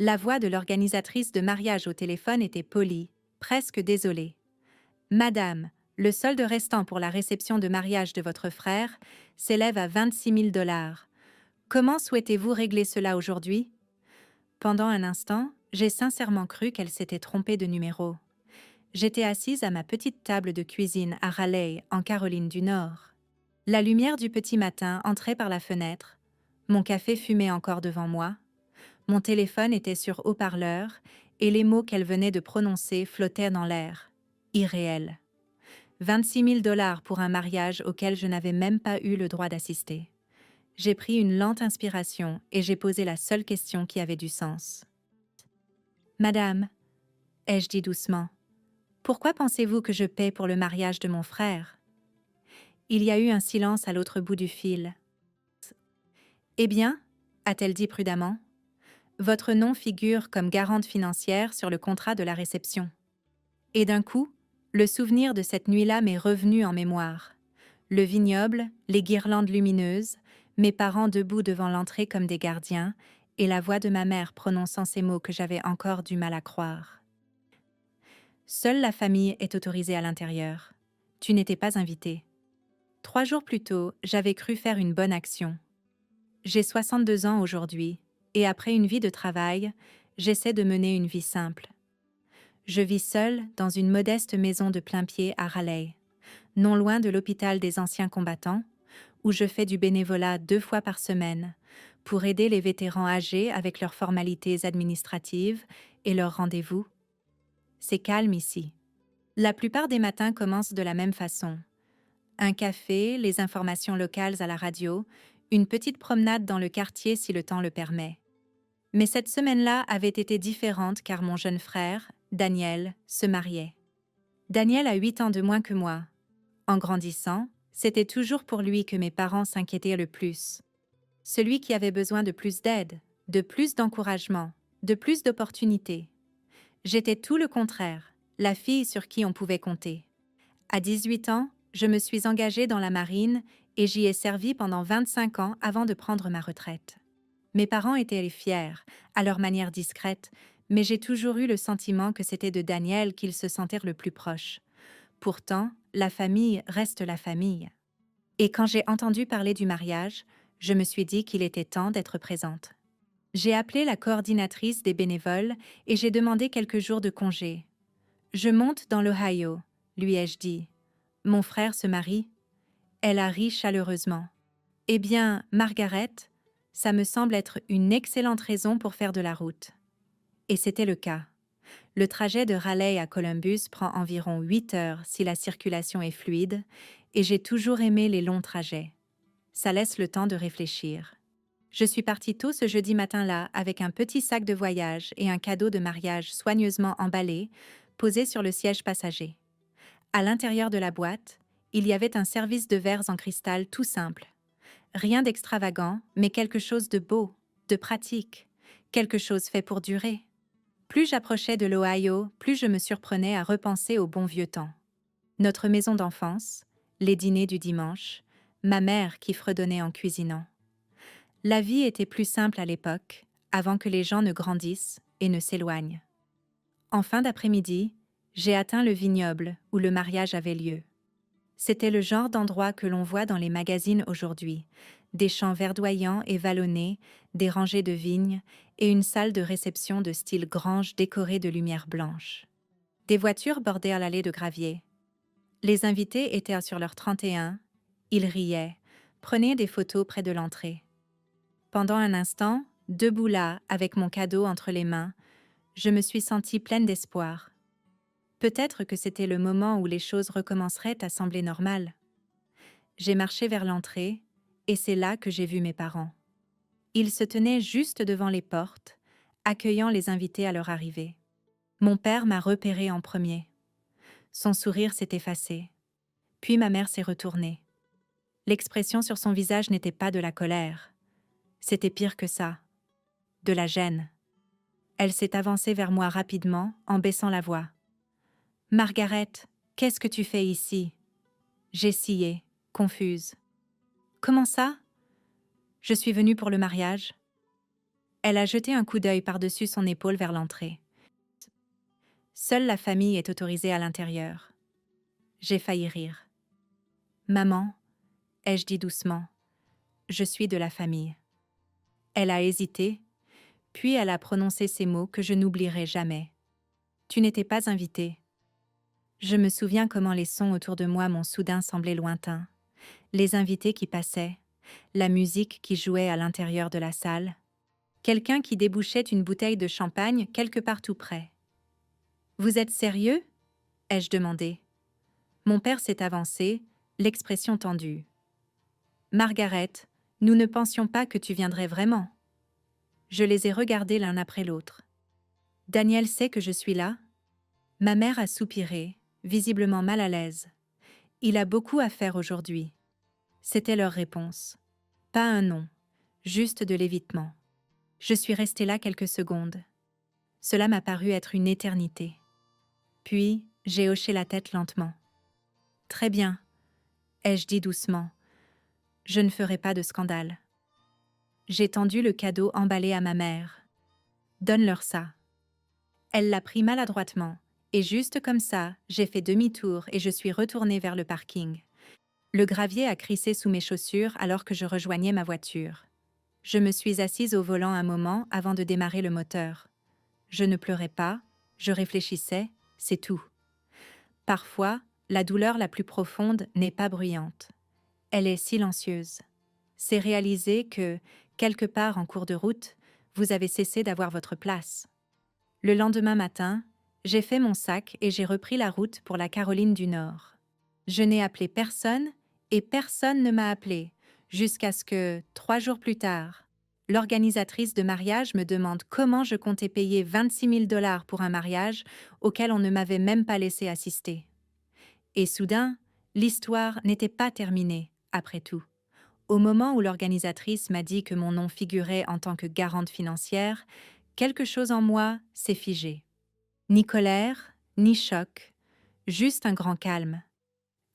La voix de l'organisatrice de mariage au téléphone était polie, presque désolée. Madame, le solde restant pour la réception de mariage de votre frère s'élève à 26 000 $. Comment souhaitez-vous régler cela aujourd'hui? Pendant un instant, j'ai sincèrement cru qu'elle s'était trompée de numéro. J'étais assise à ma petite table de cuisine à Raleigh, en Caroline du Nord. La lumière du petit matin entrait par la fenêtre. Mon café fumait encore devant moi. Mon téléphone était sur haut-parleur et les mots qu'elle venait de prononcer flottaient dans l'air. Irréel. 26 000 $ pour un mariage auquel je n'avais même pas eu le droit d'assister. J'ai pris une lente inspiration et j'ai posé la seule question qui avait du sens. Madame, ai-je dit doucement, pourquoi pensez-vous que je paie pour le mariage de mon frère? Il y a eu un silence à l'autre bout du fil. Eh bien, a-t-elle dit prudemment, votre nom figure comme garante financière sur le contrat de la réception. Et d'un coup, le souvenir de cette nuit-là m'est revenu en mémoire. Le vignoble, les guirlandes lumineuses, mes parents debout devant l'entrée comme des gardiens, et la voix de ma mère prononçant ces mots que j'avais encore du mal à croire. Seule la famille est autorisée à l'intérieur. Tu n'étais pas invité. 3 jours plus tôt, j'avais cru faire une bonne action. J'ai 62 ans aujourd'hui, et après une vie de travail, j'essaie de mener une vie simple. Je vis seule dans une modeste maison de plain-pied à Raleigh, non loin de l'hôpital des anciens combattants, où je fais du bénévolat 2 fois par semaine, pour aider les vétérans âgés avec leurs formalités administratives et leurs rendez-vous. C'est calme ici. La plupart des matins commencent de la même façon. Un café, les informations locales à la radio, une petite promenade dans le quartier si le temps le permet. Mais cette semaine-là avait été différente car mon jeune frère, Daniel, se mariait. Daniel a 8 ans de moins que moi. En grandissant, c'était toujours pour lui que mes parents s'inquiétaient le plus. Celui qui avait besoin de plus d'aide, de plus d'encouragement, de plus d'opportunités. J'étais tout le contraire, la fille sur qui on pouvait compter. À 18 ans, je me suis engagée dans la marine et j'y ai servi pendant 25 ans avant de prendre ma retraite. Mes parents étaient fiers, à leur manière discrète, mais j'ai toujours eu le sentiment que c'était de Daniel qu'ils se sentèrent le plus proche. Pourtant, la famille reste la famille. Et quand j'ai entendu parler du mariage, je me suis dit qu'il était temps d'être présente. J'ai appelé la coordinatrice des bénévoles et j'ai demandé quelques jours de congé. Je monte dans l'Ohio, lui ai-je dit. Mon frère se marie. Elle a ri chaleureusement. Eh bien, Margaret, ça me semble être une excellente raison pour faire de la route. Et c'était le cas. Le trajet de Raleigh à Columbus prend environ 8 heures si la circulation est fluide, et j'ai toujours aimé les longs trajets. Ça laisse le temps de réfléchir. Je suis partie tôt ce jeudi matin-là avec un petit sac de voyage et un cadeau de mariage soigneusement emballé, posé sur le siège passager. À l'intérieur de la boîte, il y avait un service de verres en cristal tout simple. Rien d'extravagant, mais quelque chose de beau, de pratique, quelque chose fait pour durer. Plus j'approchais de l'Ohio, plus je me surprenais à repenser au bon vieux temps. Notre maison d'enfance, les dîners du dimanche, ma mère qui fredonnait en cuisinant. La vie était plus simple à l'époque, avant que les gens ne grandissent et ne s'éloignent. En fin d'après-midi, j'ai atteint le vignoble où le mariage avait lieu. C'était le genre d'endroit que l'on voit dans les magazines aujourd'hui, des champs verdoyants et vallonnés, des rangées de vignes et une salle de réception de style grange décorée de lumière blanche. Des voitures bordèrent l'allée de gravier. Les invités étaient sur leur 31, ils riaient, prenaient des photos près de l'entrée. Pendant un instant, debout là, avec mon cadeau entre les mains, je me suis sentie pleine d'espoir. Peut-être que c'était le moment où les choses recommenceraient à sembler normales. J'ai marché vers l'entrée, et c'est là que j'ai vu mes parents. Ils se tenaient juste devant les portes, accueillant les invités à leur arrivée. Mon père m'a repéré en premier. Son sourire s'est effacé. Puis ma mère s'est retournée. L'expression sur son visage n'était pas de la colère. C'était pire que ça. De la gêne. Elle s'est avancée vers moi rapidement, en baissant la voix. « Margaret, qu'est-ce que tu fais ici ?» J'ai scié, confuse. « Comment ça ? Je suis venue pour le mariage. » Elle a jeté un coup d'œil par-dessus son épaule vers l'entrée. Seule la famille est autorisée à l'intérieur. J'ai failli rire. Maman, ai-je dit doucement, je suis de la famille. Elle a hésité, puis elle a prononcé ces mots que je n'oublierai jamais. Tu n'étais pas invitée. Je me souviens comment les sons autour de moi m'ont soudain semblé lointains. Les invités qui passaient, la musique qui jouait à l'intérieur de la salle, quelqu'un qui débouchait une bouteille de champagne quelque part tout près. Vous êtes sérieux? Ai-je demandé. Mon père s'est avancé, l'expression tendue. Margaret, nous ne pensions pas que tu viendrais vraiment. Je les ai regardés l'un après l'autre. Daniel sait que je suis là? Ma mère a soupiré, visiblement mal à l'aise. Il a beaucoup à faire aujourd'hui. C'était leur réponse. Pas un non, juste de l'évitement. Je suis restée là quelques secondes. Cela m'a paru être une éternité. Puis, j'ai hoché la tête lentement. Très bien, ai-je dit doucement. Je ne ferai pas de scandale. J'ai tendu le cadeau emballé à ma mère. Donne-leur ça. Elle l'a pris maladroitement, et juste comme ça, j'ai fait demi-tour et je suis retournée vers le parking. Le gravier a crissé sous mes chaussures alors que je rejoignais ma voiture. Je me suis assise au volant un moment avant de démarrer le moteur. Je ne pleurais pas, je réfléchissais, c'est tout. Parfois, la douleur la plus profonde n'est pas bruyante. Elle est silencieuse. C'est réaliser que, quelque part en cours de route, vous avez cessé d'avoir votre place. Le lendemain matin, j'ai fait mon sac et j'ai repris la route pour la Caroline du Nord. Je n'ai appelé personne et personne ne m'a appelé, jusqu'à ce que, 3 jours plus tard, l'organisatrice de mariage me demande comment je comptais payer 26 000 $ pour un mariage auquel on ne m'avait même pas laissé assister. Et soudain, l'histoire n'était pas terminée, après tout. Au moment où l'organisatrice m'a dit que mon nom figurait en tant que garante financière, quelque chose en moi s'est figé. Ni colère, ni choc, juste un grand calme.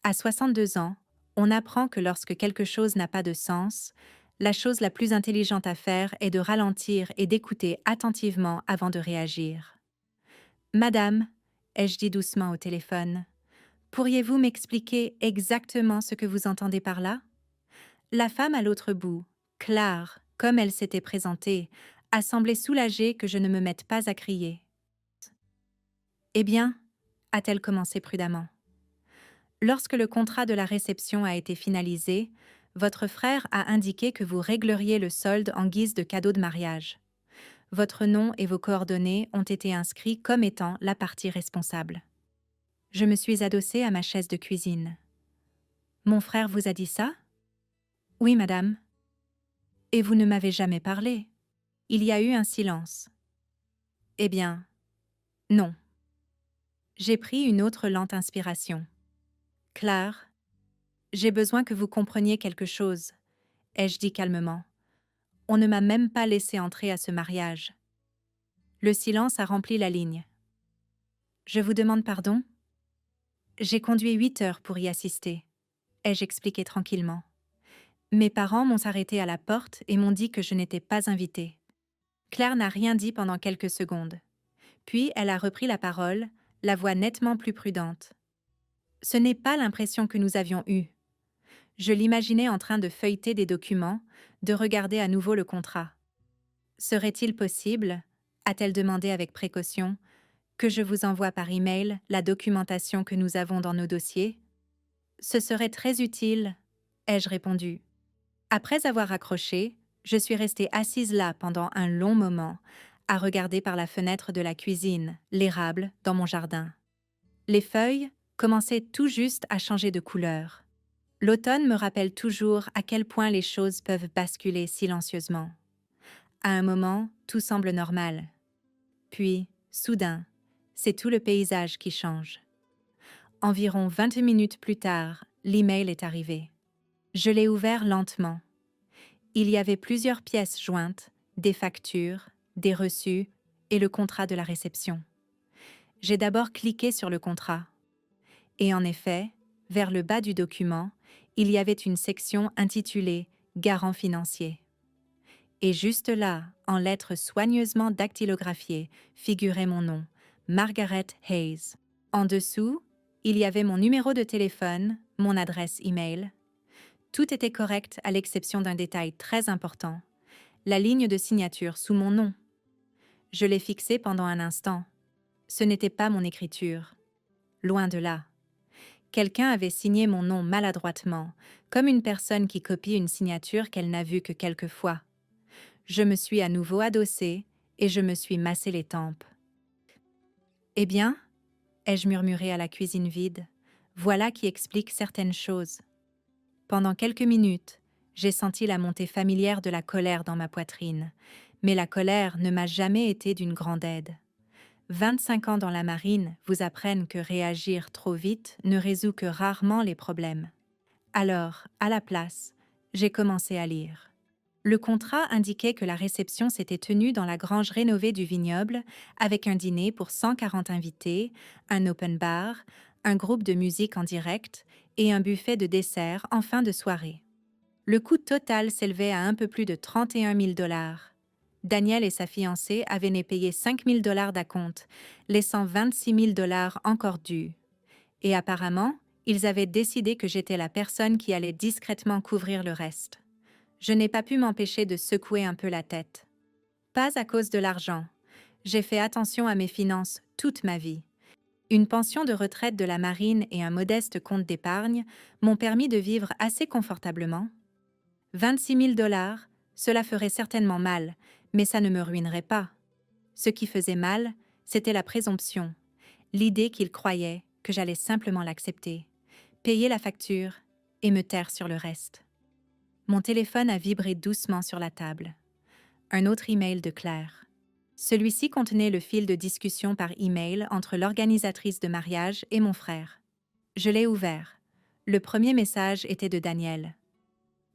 À 62 ans, on apprend que lorsque quelque chose n'a pas de sens, la chose la plus intelligente à faire est de ralentir et d'écouter attentivement avant de réagir. « Madame », ai-je dit doucement au téléphone, « pourriez-vous m'expliquer exactement ce que vous entendez par là ?» La femme à l'autre bout, Claire, comme elle s'était présentée, a semblé soulagée que je ne me mette pas à crier. « Eh bien » a-t-elle commencé prudemment. « Lorsque le contrat de la réception a été finalisé, votre frère a indiqué que vous régleriez le solde en guise de cadeau de mariage. Votre nom et vos coordonnées ont été inscrits comme étant la partie responsable. » Je me suis adossée à ma chaise de cuisine. « Mon frère vous a dit ça ?»« Oui, madame. »« Et vous ne m'avez jamais parlé. » Il y a eu un silence. « Eh bien, non. » J'ai pris une autre lente inspiration. « Claire, j'ai besoin que vous compreniez quelque chose, » ai-je dit calmement. « On ne m'a même pas laissé entrer à ce mariage. » Le silence a rempli la ligne. « Je vous demande pardon ? » J'ai conduit 8 heures pour y assister, ai-je expliqué tranquillement. Mes parents m'ont arrêté à la porte et m'ont dit que je n'étais pas invitée. Claire n'a rien dit pendant quelques secondes. Puis elle a repris la parole, la voix nettement plus prudente. « Ce n'est pas l'impression que nous avions eue. » Je l'imaginais en train de feuilleter des documents, de regarder à nouveau le contrat. « Serait-il possible, » a-t-elle demandé avec précaution, « que je vous envoie par email la documentation que nous avons dans nos dossiers ?»« Ce serait très utile, » ai-je répondu. Après avoir raccroché, je suis restée assise là pendant un long moment, à regarder par la fenêtre de la cuisine l'érable dans mon jardin. Les feuilles commençaient tout juste à changer de couleur. L'automne me rappelle toujours à quel point les choses peuvent basculer silencieusement. À un moment, tout semble normal. Puis, soudain, c'est tout le paysage qui change. Environ 20 minutes plus tard, l'email est arrivé. Je l'ai ouvert lentement. Il y avait plusieurs pièces jointes, des factures, des reçus et le contrat de la réception. J'ai d'abord cliqué sur le contrat. Et en effet, vers le bas du document, il y avait une section intitulée « Garant financier ». Et juste là, en lettres soigneusement dactylographiées, figurait mon nom, Margaret Hayes. En dessous, il y avait mon numéro de téléphone, mon adresse e-mail. Tout était correct à l'exception d'un détail très important, la ligne de signature sous mon nom. Je l'ai fixée pendant un instant. Ce n'était pas mon écriture. Loin de là. Quelqu'un avait signé mon nom maladroitement, comme une personne qui copie une signature qu'elle n'a vue que quelques fois. Je me suis à nouveau adossée et je me suis massé les tempes. « Eh bien ?» ai-je murmuré à la cuisine vide. « Voilà qui explique certaines choses. » Pendant quelques minutes, j'ai senti la montée familière de la colère dans ma poitrine, mais la colère ne m'a jamais été d'une grande aide. 25 ans dans la marine vous apprennent que réagir trop vite ne résout que rarement les problèmes. Alors, à la place, j'ai commencé à lire. Le contrat indiquait que la réception s'était tenue dans la grange rénovée du vignoble, avec un dîner pour 140 invités, un open bar, un groupe de musique en direct et un buffet de dessert en fin de soirée. Le coût total s'élevait à un peu plus de 31 000 $. Daniel et sa fiancée avaient payé 5 000 $ d'acompte, laissant 26 000 $ encore dus. Et apparemment, ils avaient décidé que j'étais la personne qui allait discrètement couvrir le reste. Je n'ai pas pu m'empêcher de secouer un peu la tête. Pas à cause de l'argent. J'ai fait attention à mes finances toute ma vie. Une pension de retraite de la marine et un modeste compte d'épargne m'ont permis de vivre assez confortablement. 26 000 $, cela ferait certainement mal, mais ça ne me ruinerait pas. Ce qui faisait mal, c'était la présomption, l'idée qu'il croyait que j'allais simplement l'accepter, payer la facture et me taire sur le reste. Mon téléphone a vibré doucement sur la table. Un autre email de Claire. Celui-ci contenait le fil de discussion par email entre l'organisatrice de mariage et mon frère. Je l'ai ouvert. Le premier message était de Daniel.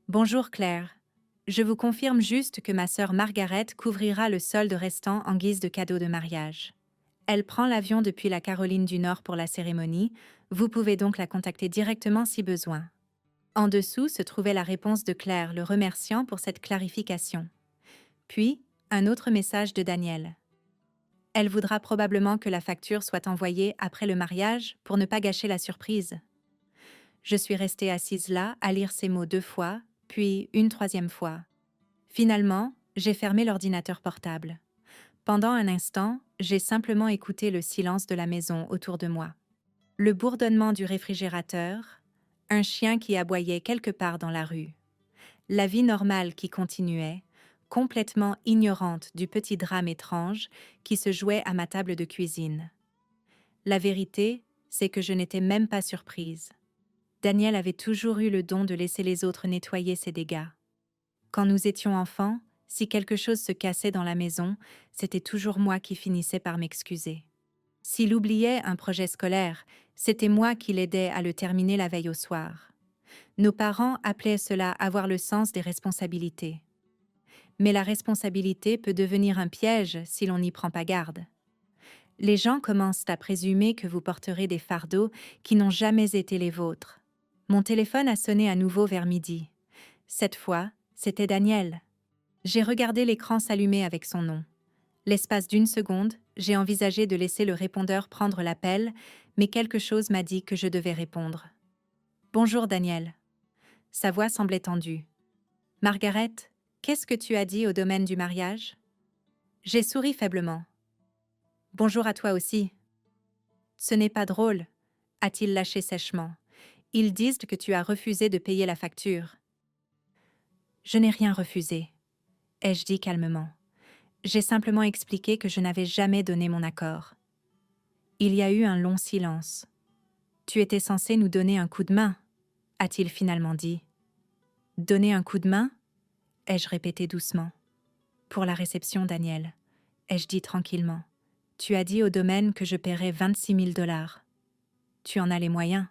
« Bonjour Claire. Je vous confirme juste que ma sœur Margaret couvrira le solde restant en guise de cadeau de mariage. Elle prend l'avion depuis la Caroline du Nord pour la cérémonie, vous pouvez donc la contacter directement si besoin. » En dessous se trouvait la réponse de Claire le remerciant pour cette clarification. Puis, un autre message de Daniel. Elle voudra probablement que la facture soit envoyée après le mariage pour ne pas gâcher la surprise. Je suis restée assise là à lire ces mots 2 fois, puis une 3e fois. Finalement, j'ai fermé l'ordinateur portable. Pendant un instant, j'ai simplement écouté le silence de la maison autour de moi. Le bourdonnement du réfrigérateur, un chien qui aboyait quelque part dans la rue. La vie normale qui continuait, complètement ignorante du petit drame étrange qui se jouait à ma table de cuisine. La vérité, c'est que je n'étais même pas surprise. Daniel avait toujours eu le don de laisser les autres nettoyer ses dégâts. Quand nous étions enfants, si quelque chose se cassait dans la maison, c'était toujours moi qui finissais par m'excuser. S'il oubliait un projet scolaire, c'était moi qui l'aidais à le terminer la veille au soir. Nos parents appelaient cela avoir le sens des responsabilités. Mais la responsabilité peut devenir un piège si l'on n'y prend pas garde. Les gens commencent à présumer que vous porterez des fardeaux qui n'ont jamais été les vôtres. Mon téléphone a sonné à nouveau vers midi. Cette fois, c'était Daniel. J'ai regardé l'écran s'allumer avec son nom. L'espace d'une seconde, j'ai envisagé de laisser le répondeur prendre l'appel, mais quelque chose m'a dit que je devais répondre. « Bonjour Daniel. » Sa voix semblait tendue. « Margaret, qu'est-ce que tu as dit au domaine du mariage ?» J'ai souri faiblement. « Bonjour à toi aussi. »« Ce n'est pas drôle, » a-t-il lâché sèchement. « Ils disent que tu as refusé de payer la facture. » Je n'ai rien refusé, ai-je dit calmement. J'ai simplement expliqué que je n'avais jamais donné mon accord. Il y a eu un long silence. « Tu étais censé nous donner un coup de main, » a-t-il finalement dit. « Donner un coup de main ?» ai-je répété doucement. « Pour la réception, Daniel, » ai-je dit tranquillement. « Tu as dit au domaine que je paierais 26 000 $. Tu en as les moyens. »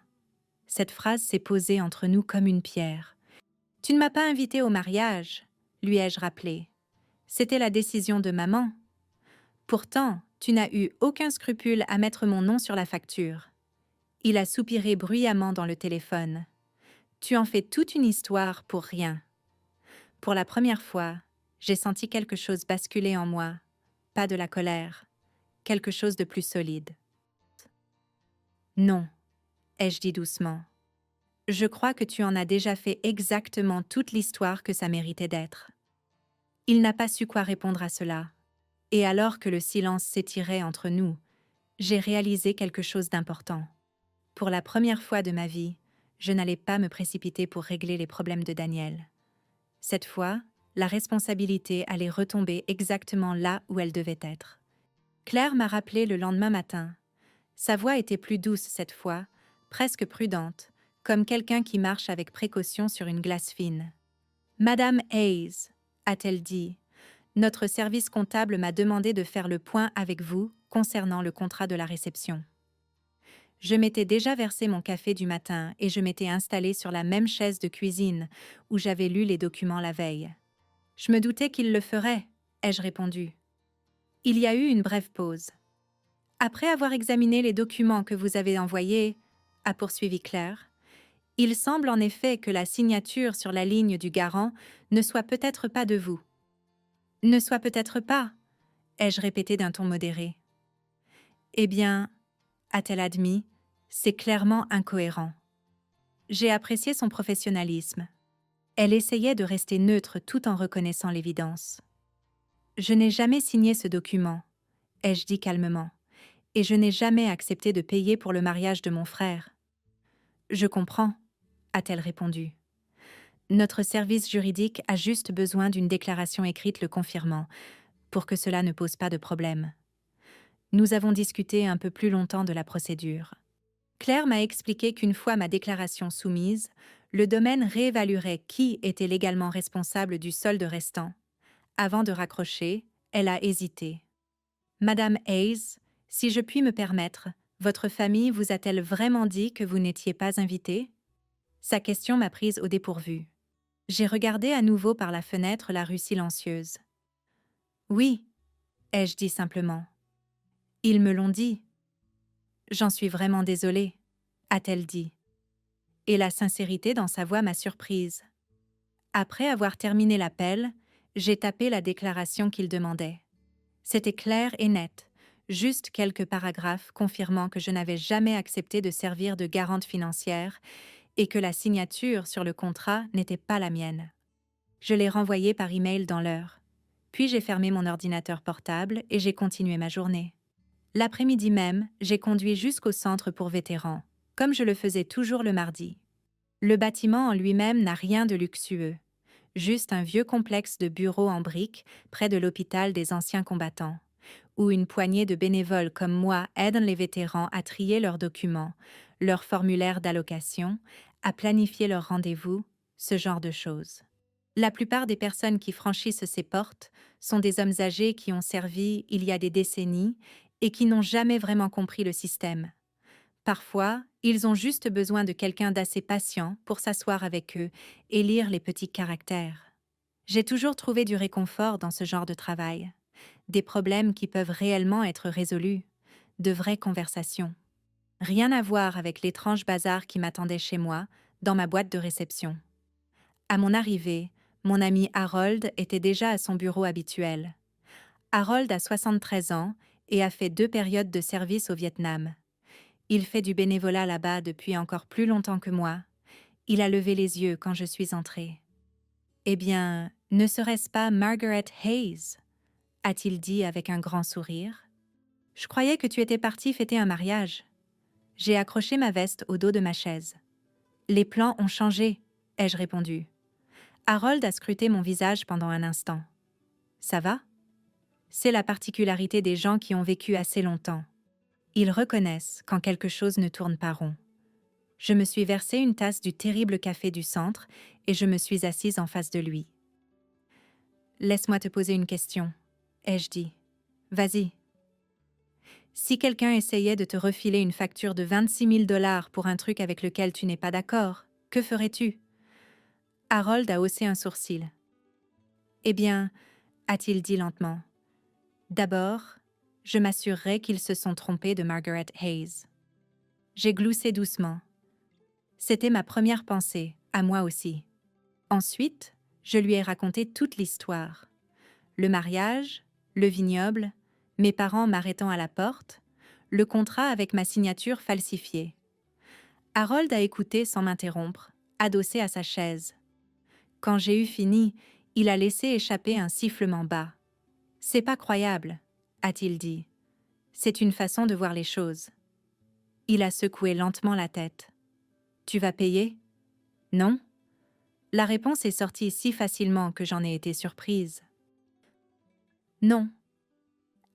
Cette phrase s'est posée entre nous comme une pierre. « Tu ne m'as pas invité au mariage, » lui ai-je rappelé. « C'était la décision de maman. Pourtant, tu n'as eu aucun scrupule à mettre mon nom sur la facture. » Il a soupiré bruyamment dans le téléphone. « Tu en fais toute une histoire pour rien. » Pour la première fois, J'ai senti quelque chose basculer en moi, pas de la colère, quelque chose de plus solide. Non, ai-je dit doucement. Je crois que tu en as déjà fait exactement toute l'histoire que ça méritait d'être. Il n'a pas su quoi répondre à cela. Et alors que le silence s'étirait entre nous, j'ai réalisé quelque chose d'important. Pour la première fois de ma vie, je n'allais pas me précipiter pour régler les problèmes de Daniel. Cette fois, la responsabilité allait retomber exactement là où elle devait être. Claire m'a rappelé le lendemain matin. Sa voix était plus douce cette fois, presque prudente, comme quelqu'un qui marche avec précaution sur une glace fine. « Madame Hayes, a-t-elle dit, notre service comptable m'a demandé de faire le point avec vous concernant le contrat de la réception. » Je m'étais déjà versé mon café du matin et je m'étais installée sur la même chaise de cuisine où j'avais lu les documents la veille. « Je me doutais qu'il le ferait, » ai-je répondu. Il y a eu une brève pause. « Après avoir examiné les documents que vous avez envoyés, » a poursuivi Claire, « il semble en effet que la signature sur la ligne du garant ne soit peut-être pas de vous. » « Ne soit peut-être pas, » ai-je répété d'un ton modéré. « Eh bien, » a-t-elle admis, « c'est clairement incohérent. » J'ai apprécié son professionnalisme. Elle essayait de rester neutre tout en reconnaissant l'évidence. « Je n'ai jamais signé ce document, » ai-je dit calmement, « et je n'ai jamais accepté de payer pour le mariage de mon frère. »« Je comprends, » a-t-elle répondu. « Notre service juridique a juste besoin d'une déclaration écrite le confirmant, pour que cela ne pose pas de problème. » Nous avons discuté un peu plus longtemps de la procédure. Claire m'a expliqué qu'une fois ma déclaration soumise, le domaine réévaluerait qui était légalement responsable du solde restant. Avant de raccrocher, elle a hésité. « Madame Hayes, si je puis me permettre, votre famille vous a-t-elle vraiment dit que vous n'étiez pas invitée ?» Sa question m'a prise au dépourvu. J'ai regardé à nouveau par la fenêtre la rue silencieuse. « Oui, » ai-je dit simplement. « Ils me l'ont dit. »« J'en suis vraiment désolée, » a-t-elle dit. Et la sincérité dans sa voix m'a surprise. Après avoir terminé l'appel, j'ai tapé la déclaration qu'il demandait. C'était clair et net, juste quelques paragraphes confirmant que je n'avais jamais accepté de servir de garante financière et que la signature sur le contrat n'était pas la mienne. Je l'ai renvoyé par email dans l'heure. Puis j'ai fermé mon ordinateur portable et j'ai continué ma journée. L'après-midi même, j'ai conduit jusqu'au centre pour vétérans, comme je le faisais toujours le mardi. Le bâtiment en lui-même n'a rien de luxueux, juste un vieux complexe de bureaux en briques près de l'hôpital des anciens combattants, où une poignée de bénévoles comme moi aident les vétérans à trier leurs documents, leurs formulaires d'allocation, à planifier leurs rendez-vous, ce genre de choses. La plupart des personnes qui franchissent ces portes sont des hommes âgés qui ont servi il y a des décennies et qui n'ont jamais vraiment compris le système. Parfois, ils ont juste besoin de quelqu'un d'assez patient pour s'asseoir avec eux et lire les petits caractères. J'ai toujours trouvé du réconfort dans ce genre de travail, des problèmes qui peuvent réellement être résolus, de vraies conversations. Rien à voir avec l'étrange bazar qui m'attendait chez moi, dans ma boîte de réception. À mon arrivée, mon ami Harold était déjà à son bureau habituel. Harold a 73 ans et a fait 2 périodes de service au Vietnam. Il fait du bénévolat là-bas depuis encore plus longtemps que moi. Il a levé les yeux quand je suis entrée. « Eh bien, ne serait-ce pas Margaret Hayes ?» a-t-il dit avec un grand sourire. « Je croyais que tu étais partie fêter un mariage. » J'ai accroché ma veste au dos de ma chaise. « Les plans ont changé, » ai-je répondu. Harold a scruté mon visage pendant un instant. « Ça va ?» C'est la particularité des gens qui ont vécu assez longtemps. Ils reconnaissent quand quelque chose ne tourne pas rond. Je me suis versé une tasse du terrible café du centre et je me suis assise en face de lui. « Laisse-moi te poser une question, » ai-je dit. « Vas-y. » Si quelqu'un essayait de te refiler une facture de 26 000 $ pour un truc avec lequel tu n'es pas d'accord, que ferais-tu ? Harold a haussé un sourcil. « Eh bien, » a-t-il dit lentement, « d'abord, je m'assurerai qu'ils se sont trompés de Margaret Hayes. » J'ai gloussé doucement. C'était ma première pensée, à moi aussi. Ensuite, je lui ai raconté toute l'histoire. Le mariage, le vignoble, mes parents m'arrêtant à la porte, le contrat avec ma signature falsifiée. Harold a écouté sans m'interrompre, adossé à sa chaise. Quand j'ai eu fini, il a laissé échapper un sifflement bas. « C'est pas croyable », a-t-il dit. « C'est une façon de voir les choses. » Il a secoué lentement la tête. « Tu vas payer ? » « Non ?» La réponse est sortie si facilement que j'en ai été surprise. « Non. »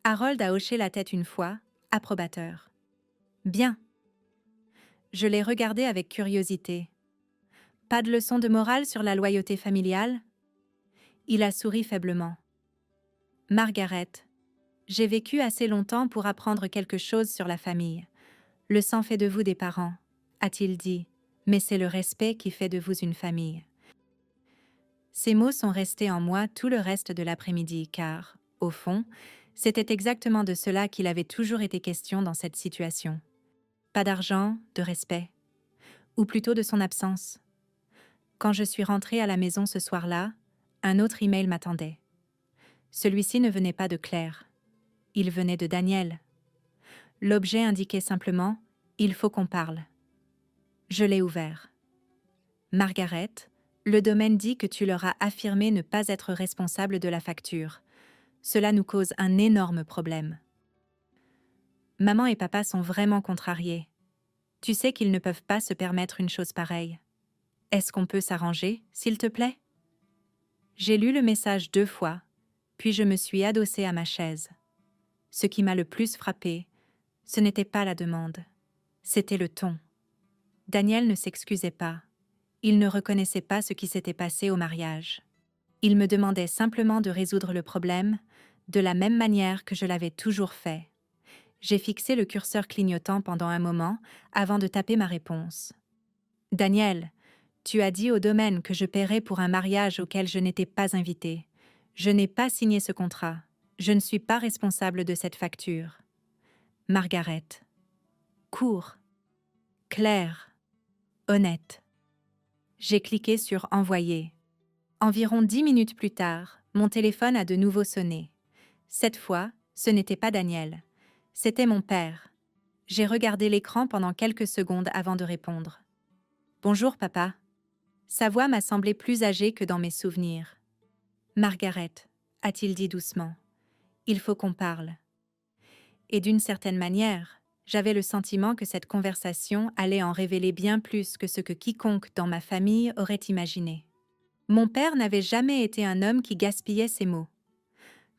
Harold a hoché la tête une fois, approbateur. « Bien. » Je l'ai regardé avec curiosité. « Pas de leçon de morale sur la loyauté familiale ?» Il a souri faiblement. « Margaret, j'ai vécu assez longtemps pour apprendre quelque chose sur la famille. Le sang fait de vous des parents, a-t-il dit, mais c'est le respect qui fait de vous une famille. » Ces mots sont restés en moi tout le reste de l'après-midi car, au fond, c'était exactement de cela qu'il avait toujours été question dans cette situation. Pas d'argent, de respect. Ou plutôt de son absence. Quand je suis rentrée à la maison ce soir-là, un autre email m'attendait. Celui-ci ne venait pas de Claire. Il venait de Daniel. L'objet indiquait simplement « Il faut qu'on parle ». Je l'ai ouvert. « Margaret, le domaine dit que tu leur as affirmé ne pas être responsable de la facture. Cela nous cause un énorme problème. » Maman et papa sont vraiment contrariés. Tu sais qu'ils ne peuvent pas se permettre une chose pareille. Est-ce qu'on peut s'arranger, s'il te plaît ? J'ai lu le message 2 fois, puis je me suis adossée à ma chaise. Ce qui m'a le plus frappée, ce n'était pas la demande, c'était le ton. Daniel ne s'excusait pas. Il ne reconnaissait pas ce qui s'était passé au mariage. Il me demandait simplement de résoudre le problème, de la même manière que je l'avais toujours fait. J'ai fixé le curseur clignotant pendant un moment avant de taper ma réponse. « Daniel, tu as dit au domaine que je paierais pour un mariage auquel je n'étais pas invitée. Je n'ai pas signé ce contrat. Je ne suis pas responsable de cette facture. » Margaret. Court. Clair. Honnête. J'ai cliqué sur « Envoyer ». Environ 10 minutes plus tard, mon téléphone a de nouveau sonné. Cette fois, ce n'était pas Daniel. C'était mon père. J'ai regardé l'écran pendant quelques secondes avant de répondre. « Bonjour, papa. » Sa voix m'a semblé plus âgée que dans mes souvenirs. « Margaret, » a-t-il dit doucement, « il faut qu'on parle. » Et d'une certaine manière, j'avais le sentiment que cette conversation allait en révéler bien plus que ce que quiconque dans ma famille aurait imaginé. Mon père n'avait jamais été un homme qui gaspillait ses mots.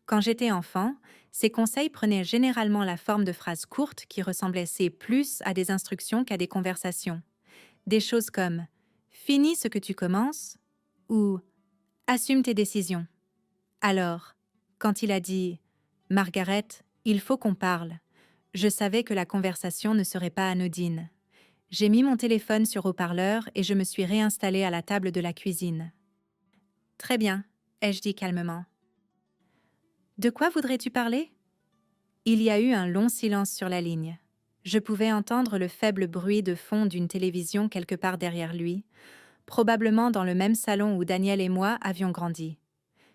Quand j'étais enfant, ses conseils prenaient généralement la forme de phrases courtes qui ressemblaient plus à des instructions qu'à des conversations. Des choses comme « Finis ce que tu commences » ou « Assume tes décisions ». Alors, quand il a dit « Margaret, il faut qu'on parle », je savais que la conversation ne serait pas anodine. J'ai mis mon téléphone sur haut-parleur et je me suis réinstallée à la table de la cuisine. « Très bien », ai-je dit calmement. « De quoi voudrais-tu parler ?» Il y a eu un long silence sur la ligne. Je pouvais entendre le faible bruit de fond d'une télévision quelque part derrière lui, probablement dans le même salon où Daniel et moi avions grandi.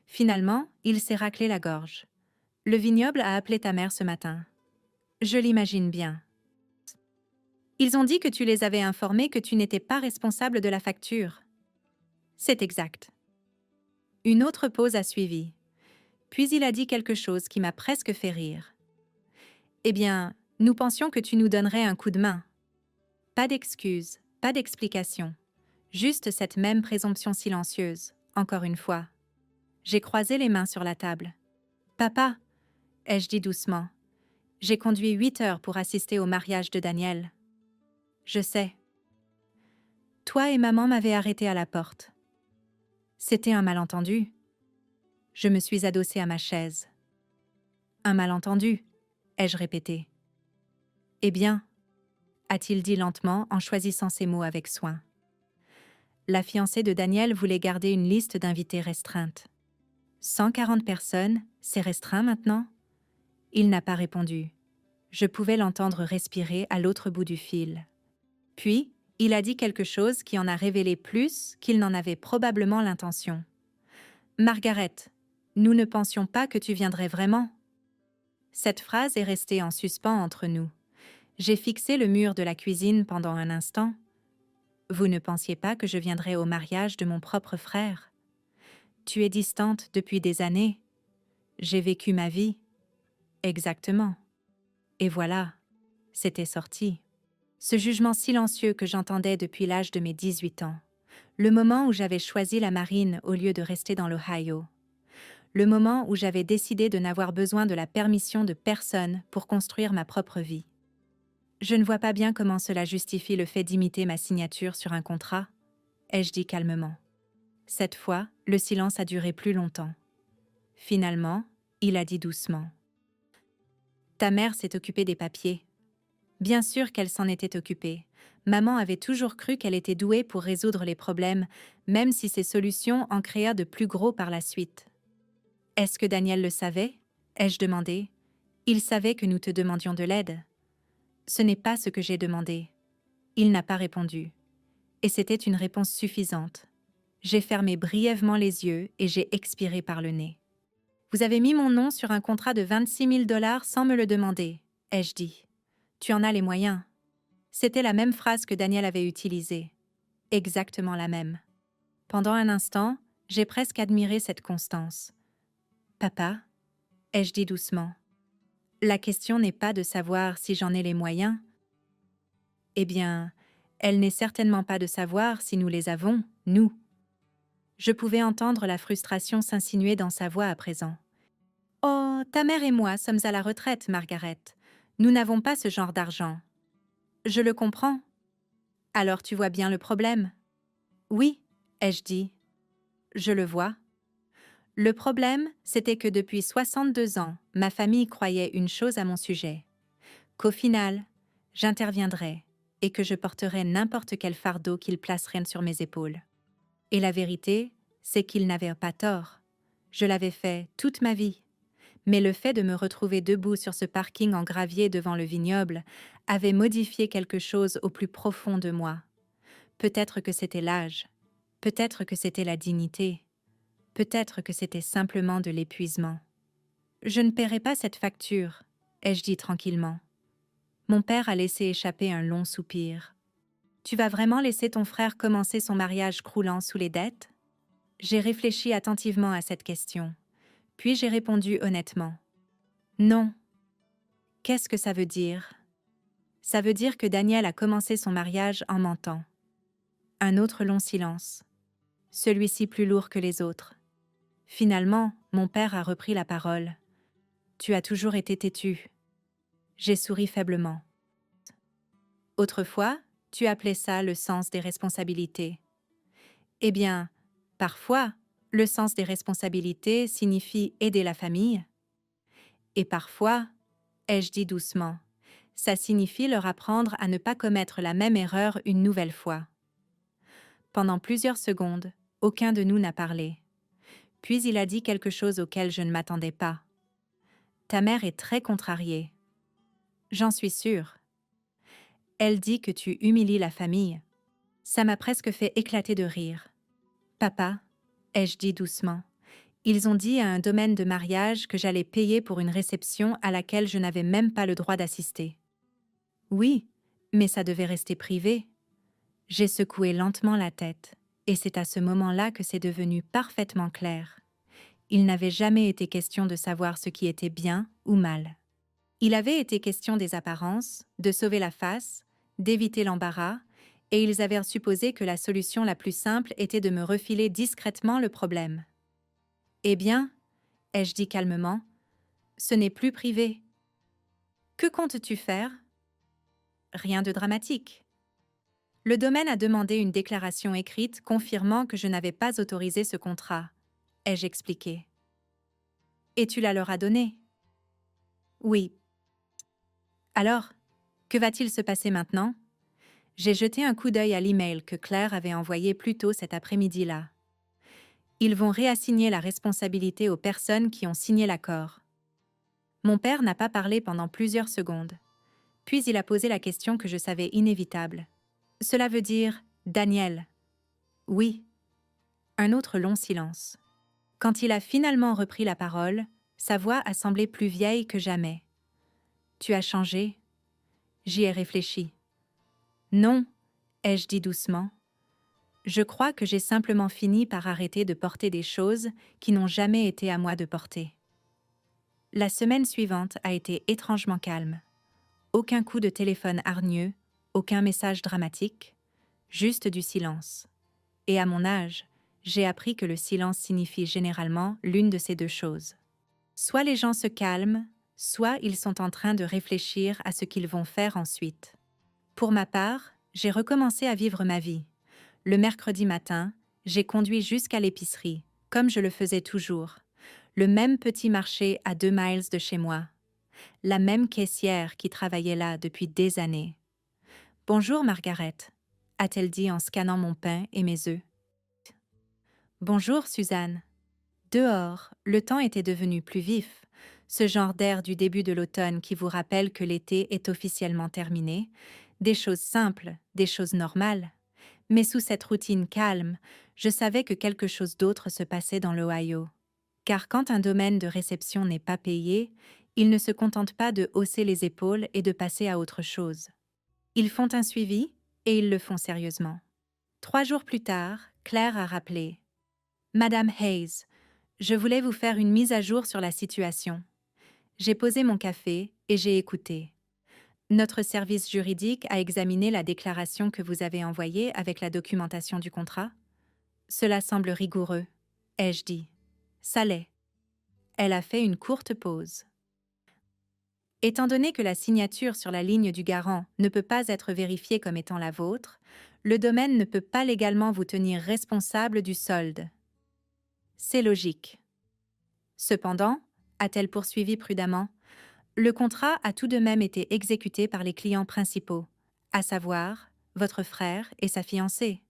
Finalement, il s'est raclé la gorge. « Le vignoble a appelé ta mère ce matin. » Je l'imagine bien. « Ils ont dit que tu les avais informés que tu n'étais pas responsable de la facture. » C'est exact. Une autre pause a suivi. Puis il a dit quelque chose qui m'a presque fait rire. « Eh bien, nous pensions que tu nous donnerais un coup de main. » Pas d'excuses, pas d'explication. Juste cette même présomption silencieuse, encore une fois. J'ai croisé les mains sur la table. « Papa !» ai-je dit doucement. « J'ai conduit 8 heures pour assister au mariage de Daniel. » Je sais. Toi et maman m'avaient arrêté à la porte. C'était un malentendu. Je me suis adossée à ma chaise. Un malentendu, ai-je répété. Eh bien, a-t-il dit lentement en choisissant ses mots avec soin. La fiancée de Daniel voulait garder une liste d'invités restreinte. 140 personnes, c'est restreint maintenant ? Il n'a pas répondu. Je pouvais l'entendre respirer à l'autre bout du fil. Puis, il a dit quelque chose qui en a révélé plus qu'il n'en avait probablement l'intention. « Margaret, Nous ne pensions pas que tu viendrais vraiment. Cette phrase est restée en suspens entre nous. J'ai fixé le mur de la cuisine pendant un instant. Vous ne pensiez pas que je viendrais au mariage de mon propre frère? Tu es distante depuis des années. J'ai vécu ma vie. Exactement. Et voilà, c'était sorti. Ce jugement silencieux que j'entendais depuis l'âge de mes 18 ans. Le moment où j'avais choisi la marine au lieu de rester dans l'Ohio. Le moment où j'avais décidé de n'avoir besoin de la permission de personne pour construire ma propre vie. Je ne vois pas bien comment cela justifie le fait d'imiter ma signature sur un contrat, ai-je dit calmement. Cette fois, le silence a duré plus longtemps. Finalement, il a dit doucement. Ta mère s'est occupée des papiers. Bien sûr qu'elle s'en était occupée. Maman avait toujours cru qu'elle était douée pour résoudre les problèmes, même si ses solutions en créèrent de plus gros par la suite. Est-ce que Daniel le savait? Ai-je demandé. Il savait que nous te demandions de l'aide. Ce n'est pas ce que j'ai demandé. Il n'a pas répondu. Et c'était une réponse suffisante. J'ai fermé brièvement les yeux et j'ai expiré par le nez. Vous avez mis mon nom sur un contrat de 26 000 $ sans me le demander, ai-je dit. Tu en as les moyens. C'était la même phrase que Daniel avait utilisée. Exactement la même. Pendant un instant, j'ai presque admiré cette constance. Papa, ai-je dit doucement. La question n'est pas de savoir si j'en ai les moyens. Eh bien, elle n'est certainement pas de savoir si nous les avons, nous. Je pouvais entendre la frustration s'insinuer dans sa voix à présent. Oh, ta mère et moi sommes à la retraite, Margaret. Nous n'avons pas ce genre d'argent. Je le comprends. Alors tu vois bien le problème? Oui, ai-je dit. Je le vois. Le problème, c'était que depuis 62 ans, ma famille croyait une chose à mon sujet. Qu'au final, j'interviendrais et que je porterais n'importe quel fardeau qu'ils placeraient sur mes épaules. Et la vérité, c'est qu'ils n'avaient pas tort. Je l'avais fait toute ma vie. Mais le fait de me retrouver debout sur ce parking en gravier devant le vignoble avait modifié quelque chose au plus profond de moi. Peut-être que c'était l'âge, peut-être que c'était la dignité, peut-être que c'était simplement de l'épuisement. Je ne paierai pas cette facture, ai-je dit tranquillement. Mon père a laissé échapper un long soupir. Tu vas vraiment laisser ton frère commencer son mariage croulant sous les dettes? J'ai réfléchi attentivement à cette question, puis j'ai répondu honnêtement. Non. Qu'est-ce que ça veut dire? Ça veut dire que Daniel a commencé son mariage en mentant. Un autre long silence. Celui-ci plus lourd que les autres. Finalement, mon père a repris la parole. Tu as toujours été têtu. J'ai souri faiblement. Autrefois, tu appelais ça le sens des responsabilités. Eh bien, parfois, le sens des responsabilités signifie aider la famille. Et parfois, ai-je dit doucement, ça signifie leur apprendre à ne pas commettre la même erreur une nouvelle fois. Pendant plusieurs secondes, aucun de nous n'a parlé. Puis il a dit quelque chose auquel je ne m'attendais pas. Ta mère est très contrariée. J'en suis sûre. Elle dit que tu humilies la famille. Ça m'a presque fait éclater de rire. Papa, ai-je dit doucement, ils ont dit à un domaine de mariage que j'allais payer pour une réception à laquelle je n'avais même pas le droit d'assister. Oui, mais ça devait rester privé. J'ai secoué lentement la tête, et c'est à ce moment-là que c'est devenu parfaitement clair. Il n'avait jamais été question de savoir ce qui était bien ou mal. Il avait été question des apparences, de sauver la face, d'éviter l'embarras, et ils avaient supposé que la solution la plus simple était de me refiler discrètement le problème. Eh bien, ai-je dit calmement, ce n'est plus privé. Que comptes-tu faire? Rien de dramatique. Le domaine a demandé une déclaration écrite confirmant que je n'avais pas autorisé ce contrat, ai-je expliqué. Et tu la leur as donnée? Oui. Alors, que va-t-il se passer maintenant? J'ai jeté un coup d'œil à l'email que Claire avait envoyé plus tôt cet après-midi-là. Ils vont réassigner la responsabilité aux personnes qui ont signé l'accord. Mon père n'a pas parlé pendant plusieurs secondes. Puis il a posé la question que je savais inévitable. Cela veut dire Daniel. Oui. Un autre long silence. Quand il a finalement repris la parole, sa voix a semblé plus vieille que jamais. « Tu as changé ?» J'y ai réfléchi. « Non, » ai-je dit doucement. « Je crois que j'ai simplement fini par arrêter de porter des choses qui n'ont jamais été à moi de porter. » La semaine suivante a été étrangement calme. Aucun coup de téléphone hargneux, aucun message dramatique, juste du silence. Et à mon âge, j'ai appris que le silence signifie généralement l'une de ces deux choses. Soit les gens se calment, soit ils sont en train de réfléchir à ce qu'ils vont faire ensuite. Pour ma part, j'ai recommencé à vivre ma vie. Le mercredi matin, j'ai conduit jusqu'à l'épicerie, comme je le faisais toujours. Le même petit marché à 2 miles de chez moi. La même caissière qui travaillait là depuis des années. « Bonjour, Margaret », a-t-elle dit en scannant mon pain et mes œufs. « Bonjour, Suzanne. » Dehors, le temps était devenu plus vif, ce genre d'air du début de l'automne qui vous rappelle que l'été est officiellement terminé, des choses simples, des choses normales. Mais sous cette routine calme, je savais que quelque chose d'autre se passait dans l'Ohio. Car quand un domaine de réception n'est pas payé, ils ne se contentent pas de hausser les épaules et de passer à autre chose. Ils font un suivi, et ils le font sérieusement. 3 jours plus tard, Claire a rappelé. « Madame Hayes, je voulais vous faire une mise à jour sur la situation. » J'ai posé mon café et j'ai écouté. « Notre service juridique a examiné la déclaration que vous avez envoyée avec la documentation du contrat. » « Cela semble rigoureux, » ai-je dit. « Ça l'est. » Elle a fait une courte pause. « Étant donné que la signature sur la ligne du garant ne peut pas être vérifiée comme étant la vôtre, le domaine ne peut pas légalement vous tenir responsable du solde. » C'est logique. Cependant, a-t-elle poursuivi prudemment, le contrat a tout de même été exécuté par les clients principaux, à savoir votre frère et sa fiancée.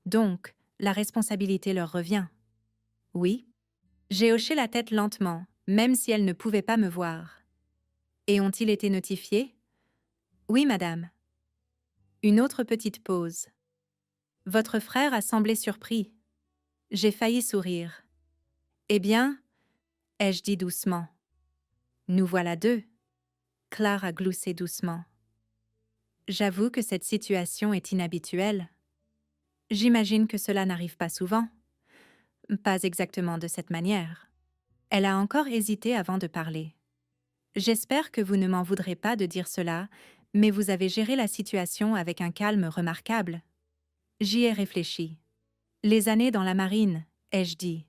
Donc, la responsabilité leur revient. Oui. J'ai hoché la tête lentement, même si elle ne pouvait pas me voir. Et ont-ils été notifiés? Oui, madame. Une autre petite pause. Votre frère a semblé surpris. J'ai failli sourire. Eh bien, ai-je dit doucement. Nous voilà deux. Claire a gloussé doucement. J'avoue que cette situation est inhabituelle. J'imagine que cela n'arrive pas souvent. Pas exactement de cette manière. Elle a encore hésité avant de parler. J'espère que vous ne m'en voudrez pas de dire cela, mais vous avez géré la situation avec un calme remarquable. J'y ai réfléchi. Les années dans la marine, ai-je dit.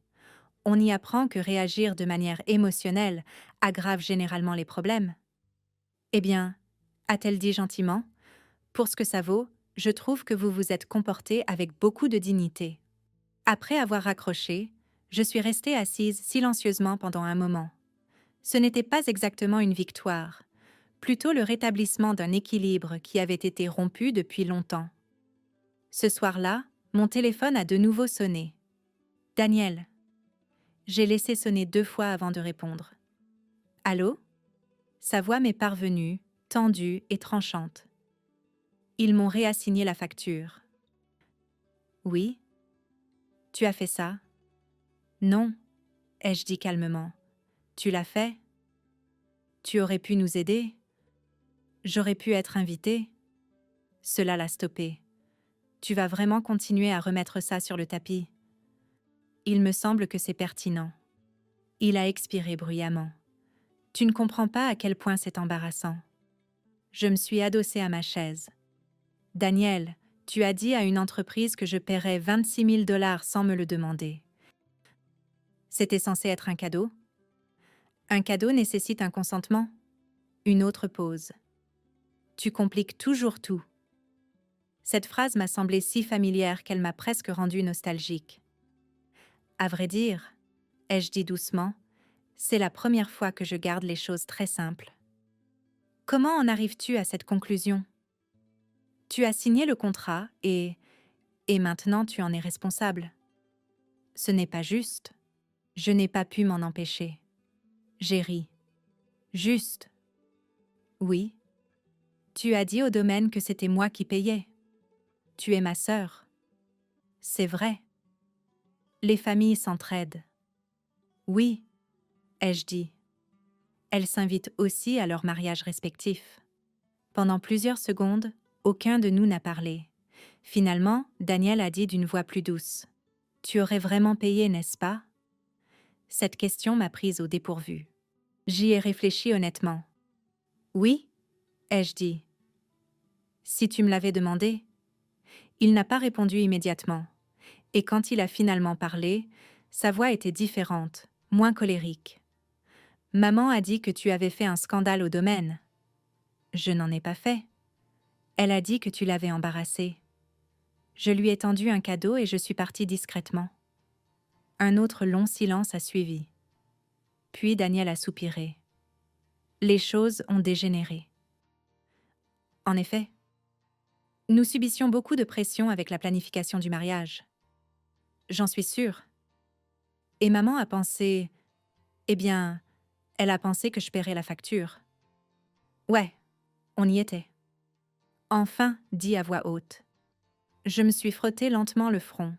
On y apprend que réagir de manière émotionnelle aggrave généralement les problèmes. Eh bien, a-t-elle dit gentiment, pour ce que ça vaut, je trouve que vous vous êtes comporté avec beaucoup de dignité. Après avoir raccroché, je suis restée assise silencieusement pendant un moment. Ce n'était pas exactement une victoire, plutôt le rétablissement d'un équilibre qui avait été rompu depuis longtemps. Ce soir-là, mon téléphone a de nouveau sonné. « Daniel. » J'ai laissé sonner 2 fois avant de répondre. « Allô ?» Sa voix m'est parvenue, tendue et tranchante. Ils m'ont réassigné la facture. « Oui. » « Tu as fait ça ?»« Non, » ai-je dit calmement. « Tu l'as fait ? Tu aurais pu nous aider ? J'aurais pu être invitée. » Cela l'a stoppé. « Tu vas vraiment continuer à remettre ça sur le tapis ? » Il me semble que c'est pertinent. Il a expiré bruyamment. « Tu ne comprends pas à quel point c'est embarrassant. » Je me suis adossée à ma chaise. « Daniel, tu as dit à une entreprise que je paierais 26 000 $ sans me le demander. C'était censé être un cadeau ? Un cadeau nécessite un consentement ? » Une autre pause. « Tu compliques toujours tout. » Cette phrase m'a semblé si familière qu'elle m'a presque rendue nostalgique. « À vrai dire, » ai-je dit doucement, « c'est la première fois que je garde les choses très simples. » Comment en arrives-tu à cette conclusion ? Tu as signé le contrat et maintenant tu en es responsable. Ce n'est pas juste. Je n'ai pas pu m'en empêcher. J'ai ri. Juste. Oui. Tu as dit au domaine que c'était moi qui payais. Tu es ma sœur. C'est vrai. Les familles s'entraident. Oui, ai-je dit. Elles s'invitent aussi à leur mariage respectif. Pendant plusieurs secondes, aucun de nous n'a parlé. Finalement, Daniel a dit d'une voix plus douce. « Tu aurais vraiment payé, n'est-ce pas ?» Cette question m'a prise au dépourvu. J'y ai réfléchi honnêtement. « Oui, ai-je dit. Si tu me l'avais demandé. » Il n'a pas répondu immédiatement. Et quand il a finalement parlé, sa voix était différente, moins colérique. « Maman a dit que tu avais fait un scandale au domaine. » « Je n'en ai pas fait. Elle a dit que tu l'avais embarrassée. » Je lui ai tendu un cadeau et je suis partie discrètement. Un autre long silence a suivi. Puis Daniel a soupiré. Les choses ont dégénéré. En effet, nous subissions beaucoup de pression avec la planification du mariage. J'en suis sûre. Et maman a pensé... Eh bien, elle a pensé que je paierais la facture. Ouais, on y était. Enfin, dit à voix haute. Je me suis frotté lentement le front.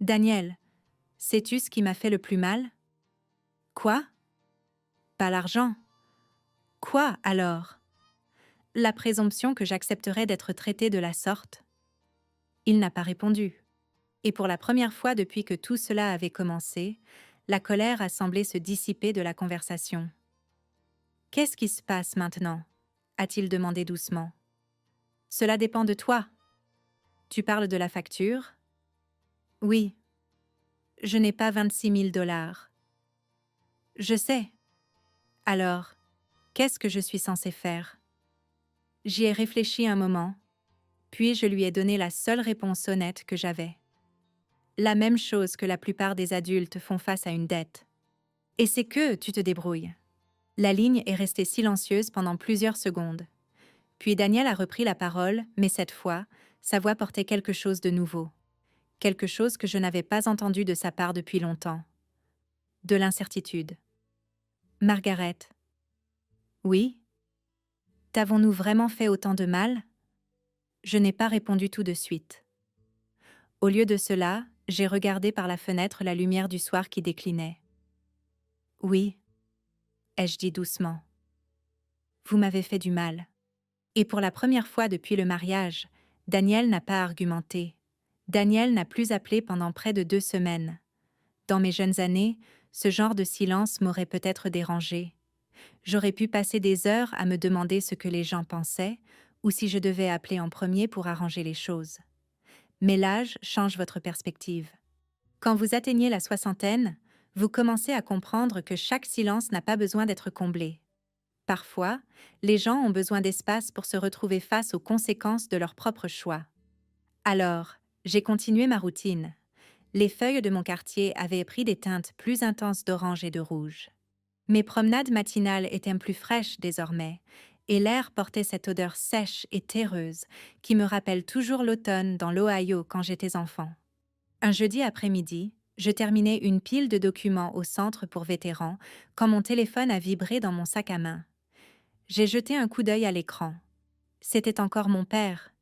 Daniel, sais-tu ce qui m'a fait le plus mal? Quoi? Pas l'argent. Quoi alors? La présomption que j'accepterais d'être traité de la sorte? Il n'a pas répondu. Et pour la première fois depuis que tout cela avait commencé, la colère a semblé se dissiper de la conversation. « Qu'est-ce qui se passe maintenant ?» a-t-il demandé doucement. « Cela dépend de toi. Tu parles de la facture? » « Oui. Je n'ai pas 26 000 $. Je sais. Alors, qu'est-ce que je suis censée faire? J'y ai réfléchi un moment, puis je lui ai donné la seule réponse honnête que j'avais. La même chose que la plupart des adultes font face à une dette. Et c'est que tu te débrouilles. La ligne est restée silencieuse pendant plusieurs secondes. Puis Daniel a repris la parole, mais cette fois, sa voix portait quelque chose de nouveau. Quelque chose que je n'avais pas entendu de sa part depuis longtemps. De l'incertitude. « Margaret. »« Oui. » ?»« T'avons-nous vraiment fait autant de mal ?» Je n'ai pas répondu tout de suite. Au lieu de cela, j'ai regardé par la fenêtre la lumière du soir qui déclinait. « Oui. » ai-je dit doucement. « Vous m'avez fait du mal. » Et pour la première fois depuis le mariage, Daniel n'a pas argumenté. Daniel n'a plus appelé pendant près de 2 semaines. Dans mes jeunes années, ce genre de silence m'aurait peut-être dérangé. J'aurais pu passer des heures à me demander ce que les gens pensaient, ou si je devais appeler en premier pour arranger les choses. Mais l'âge change votre perspective. Quand vous atteignez la soixantaine, vous commencez à comprendre que chaque silence n'a pas besoin d'être comblé. Parfois, les gens ont besoin d'espace pour se retrouver face aux conséquences de leurs propres choix. Alors, j'ai continué ma routine. Les feuilles de mon quartier avaient pris des teintes plus intenses d'orange et de rouge. Mes promenades matinales étaient plus fraîches désormais, et l'air portait cette odeur sèche et terreuse qui me rappelle toujours l'automne dans l'Ohio quand j'étais enfant. Un jeudi après-midi, je terminais une pile de documents au centre pour vétérans quand mon téléphone a vibré dans mon sac à main. J'ai jeté un coup d'œil à l'écran. C'était encore mon père.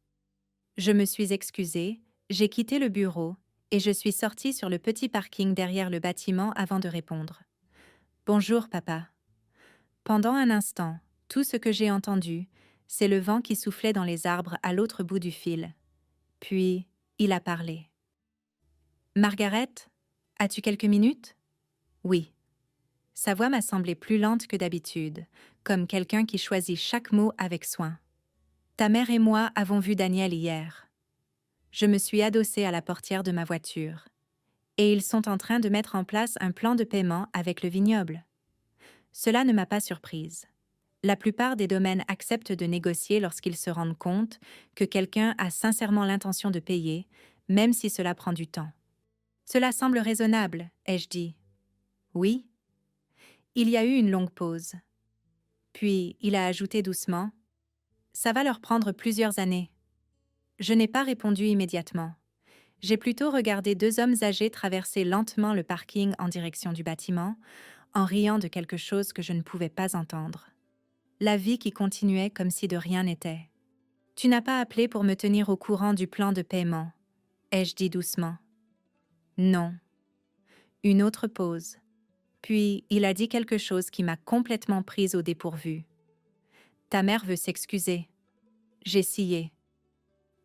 Je me suis excusée, j'ai quitté le bureau et je suis sortie sur le petit parking derrière le bâtiment avant de répondre. « Bonjour, papa. » Pendant un instant, tout ce que j'ai entendu, c'est le vent qui soufflait dans les arbres à l'autre bout du fil. Puis, il a parlé. « Margaret, as-tu quelques minutes? » « Oui. » Sa voix m'a semblé plus lente que d'habitude, comme quelqu'un qui choisit chaque mot avec soin. « Ta mère et moi avons vu Daniel hier. » Je me suis adossée à la portière de ma voiture. Et ils sont en train de mettre en place un plan de paiement avec le vignoble. Cela ne m'a pas surprise. La plupart des domaines acceptent de négocier lorsqu'ils se rendent compte que quelqu'un a sincèrement l'intention de payer, même si cela prend du temps. « Cela semble raisonnable, ai-je dit. »« Oui. » Il y a eu une longue pause. Puis il a ajouté doucement. « Ça va leur prendre plusieurs années. » Je n'ai pas répondu immédiatement. J'ai plutôt regardé 2 hommes âgés traverser lentement le parking en direction du bâtiment, en riant de quelque chose que je ne pouvais pas entendre. La vie qui continuait comme si de rien n'était. « Tu n'as pas appelé pour me tenir au courant du plan de paiement, » ai-je dit doucement. « Non. » Une autre pause. Puis, il a dit quelque chose qui m'a complètement prise au dépourvu. Ta mère veut s'excuser. J'ai scié.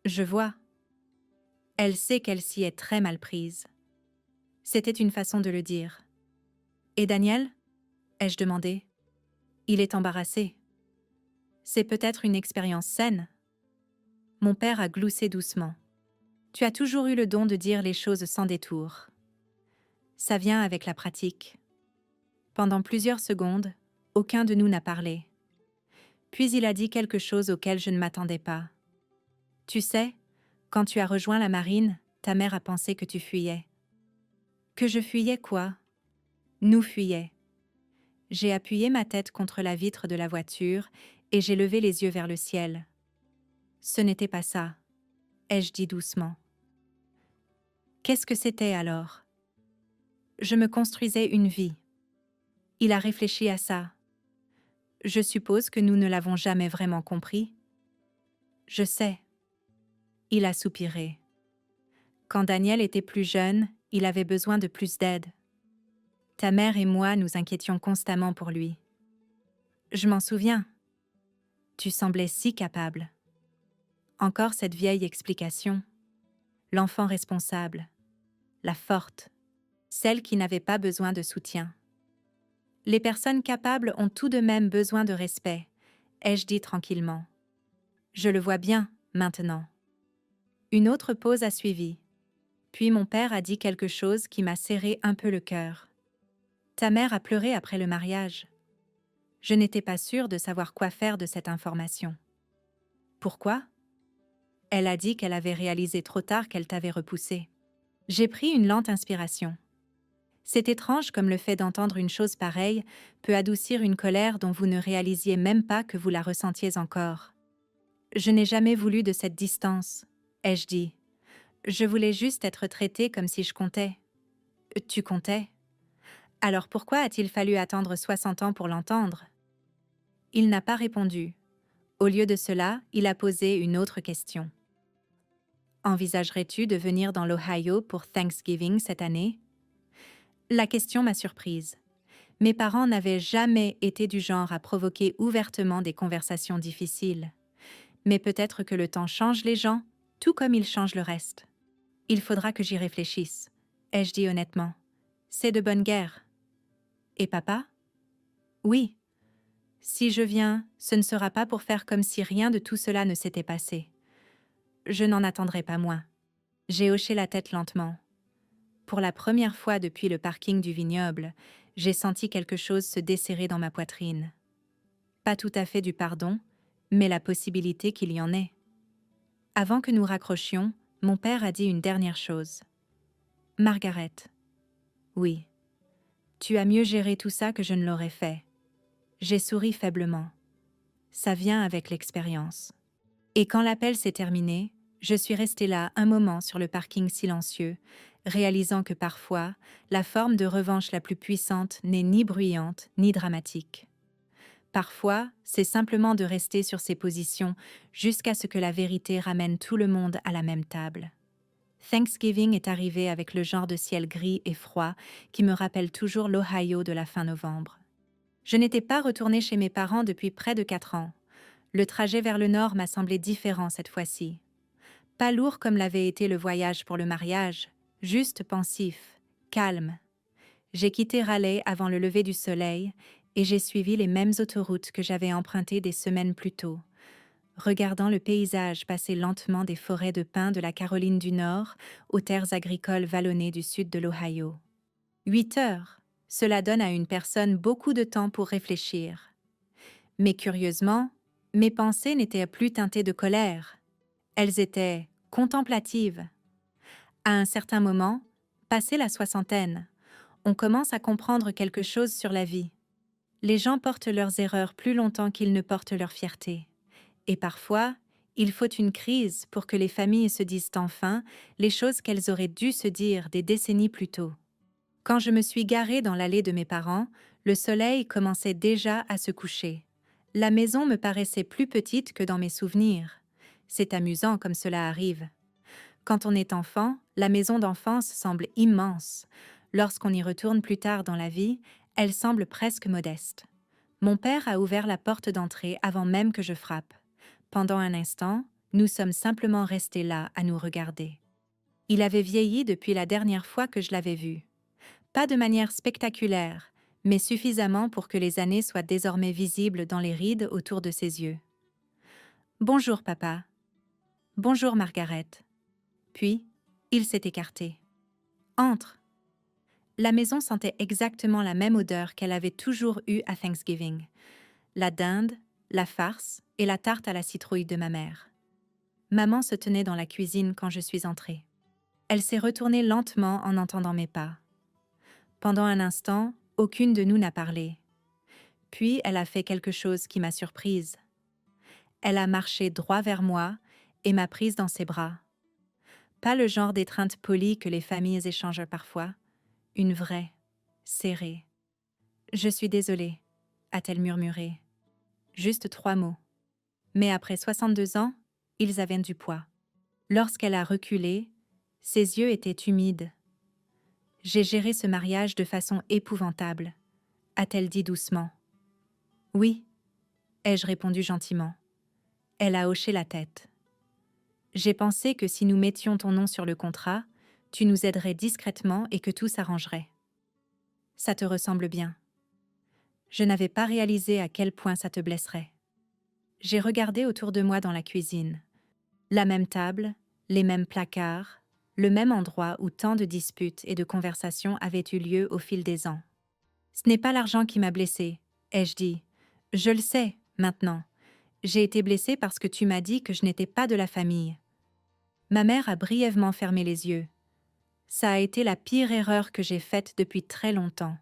Je vois. Elle sait qu'elle s'y est très mal prise. C'était une façon de le dire. Et Daniel? Ai-je demandé. Il est embarrassé. C'est peut-être une expérience saine. Mon père a gloussé doucement. Tu as toujours eu le don de dire les choses sans détour. Ça vient avec la pratique. Pendant plusieurs secondes, aucun de nous n'a parlé. Puis il a dit quelque chose auquel je ne m'attendais pas. Tu sais, quand tu as rejoint la marine, ta mère a pensé que tu fuyais. Que je fuyais quoi? Nous fuyions. J'ai appuyé ma tête contre la vitre de la voiture et j'ai levé les yeux vers le ciel. Ce n'était pas ça, ai-je dit doucement. Qu'est-ce que c'était alors? Je me construisais une vie. Il a réfléchi à ça. Je suppose que nous ne l'avons jamais vraiment compris. Je sais. Il a soupiré. Quand Daniel était plus jeune, il avait besoin de plus d'aide. Ta mère et moi nous inquiétions constamment pour lui. Je m'en souviens. Tu semblais si capable. Encore cette vieille explication. L'enfant responsable. La forte. Celle qui n'avait pas besoin de soutien. Les personnes capables ont tout de même besoin de respect, ai-je dit tranquillement. Je le vois bien, maintenant. Une autre pause a suivi. Puis mon père a dit quelque chose qui m'a serré un peu le cœur. Ta mère a pleuré après le mariage. Je n'étais pas sûre de savoir quoi faire de cette information. Pourquoi? Elle a dit qu'elle avait réalisé trop tard qu'elle t'avait repoussé. J'ai pris une lente inspiration. C'est étrange comme le fait d'entendre une chose pareille peut adoucir une colère dont vous ne réalisiez même pas que vous la ressentiez encore. Je n'ai jamais voulu de cette distance, ai-je dit. Je voulais juste être traitée comme si je comptais. Tu comptais? Alors pourquoi a-t-il fallu attendre 60 ans pour l'entendre? Il n'a pas répondu. Au lieu de cela, il a posé une autre question. Envisagerais-tu de venir dans l'Ohio pour Thanksgiving cette année? La question m'a surprise. Mes parents n'avaient jamais été du genre à provoquer ouvertement des conversations difficiles. Mais peut-être que le temps change les gens, tout comme il change le reste. Il faudra que j'y réfléchisse, ai-je dit honnêtement. C'est de bonne guerre. Et papa? Oui. Si je viens, ce ne sera pas pour faire comme si rien de tout cela ne s'était passé. Je n'en attendrai pas moins. J'ai hoché la tête lentement. Pour la première fois depuis le parking du vignoble, j'ai senti quelque chose se desserrer dans ma poitrine. Pas tout à fait du pardon, mais la possibilité qu'il y en ait. Avant que nous raccrochions, mon père a dit une dernière chose. Margaret. Oui. Tu as mieux géré tout ça que je ne l'aurais fait. J'ai souri faiblement. Ça vient avec l'expérience. Et quand l'appel s'est terminé, je suis restée là un moment sur le parking silencieux, réalisant que parfois, la forme de revanche la plus puissante n'est ni bruyante ni dramatique. Parfois, c'est simplement de rester sur ses positions jusqu'à ce que la vérité ramène tout le monde à la même table. Thanksgiving est arrivé avec le genre de ciel gris et froid qui me rappelle toujours l'Ohio de la fin novembre. Je n'étais pas retournée chez mes parents depuis près de 4 ans. Le trajet vers le nord m'a semblé différent cette fois-ci. Pas lourd comme l'avait été le voyage pour le mariage, juste pensif, calme. J'ai quitté Raleigh avant le lever du soleil et j'ai suivi les mêmes autoroutes que j'avais empruntées des semaines plus tôt, regardant le paysage passer lentement des forêts de pins de la Caroline du Nord aux terres agricoles vallonnées du sud de l'Ohio. 8 heures, cela donne à une personne beaucoup de temps pour réfléchir. Mais curieusement, mes pensées n'étaient plus teintées de colère. Elles étaient contemplatives. À un certain moment, passé la soixantaine, on commence à comprendre quelque chose sur la vie. Les gens portent leurs erreurs plus longtemps qu'ils ne portent leur fierté. Et parfois, il faut une crise pour que les familles se disent enfin les choses qu'elles auraient dû se dire des décennies plus tôt. Quand je me suis garée dans l'allée de mes parents, le soleil commençait déjà à se coucher. La maison me paraissait plus petite que dans mes souvenirs. C'est amusant comme cela arrive. Quand on est enfant, la maison d'enfance semble immense. Lorsqu'on y retourne plus tard dans la vie, Elle semble presque modeste. Mon père a ouvert la porte d'entrée avant même que je frappe. Pendant un instant, nous sommes simplement restés là à nous regarder. Il avait vieilli depuis la dernière fois que je l'avais vu. Pas de manière spectaculaire, mais suffisamment pour que les années soient désormais visibles dans les rides autour de ses yeux. « Bonjour, papa. »« Bonjour, Margaret. » Puis, il s'est écarté. « Entre. » La maison sentait exactement la même odeur qu'elle avait toujours eue à Thanksgiving. La dinde, la farce et la tarte à la citrouille de ma mère. Maman se tenait dans la cuisine quand je suis entrée. Elle s'est retournée lentement en entendant mes pas. Pendant un instant, aucune de nous n'a parlé. Puis elle a fait quelque chose qui m'a surprise. Elle a marché droit vers moi et m'a prise dans ses bras. Pas le genre d'étreinte polie que les familles échangent parfois, une vraie, serrée. « Je suis désolée », a-t-elle murmuré. Juste 3 mots. Mais après 62 ans, ils avaient du poids. Lorsqu'elle a reculé, ses yeux étaient humides. « J'ai géré ce mariage de façon épouvantable », a-t-elle dit doucement. « Oui », ai-je répondu gentiment. Elle a hoché la tête. « J'ai pensé que si nous mettions ton nom sur le contrat, tu nous aiderais discrètement et que tout s'arrangerait. » « Ça te ressemble bien. » Je n'avais pas réalisé à quel point ça te blesserait. J'ai regardé autour de moi dans la cuisine. La même table, les mêmes placards, le même endroit où tant de disputes et de conversations avaient eu lieu au fil des ans. « Ce n'est pas l'argent qui m'a blessée, » ai-je dit. « Je le sais, maintenant. J'ai été blessée parce que tu m'as dit que je n'étais pas de la famille. » Ma mère a brièvement fermé les yeux. Ça a été la pire erreur que j'ai faite depuis très longtemps.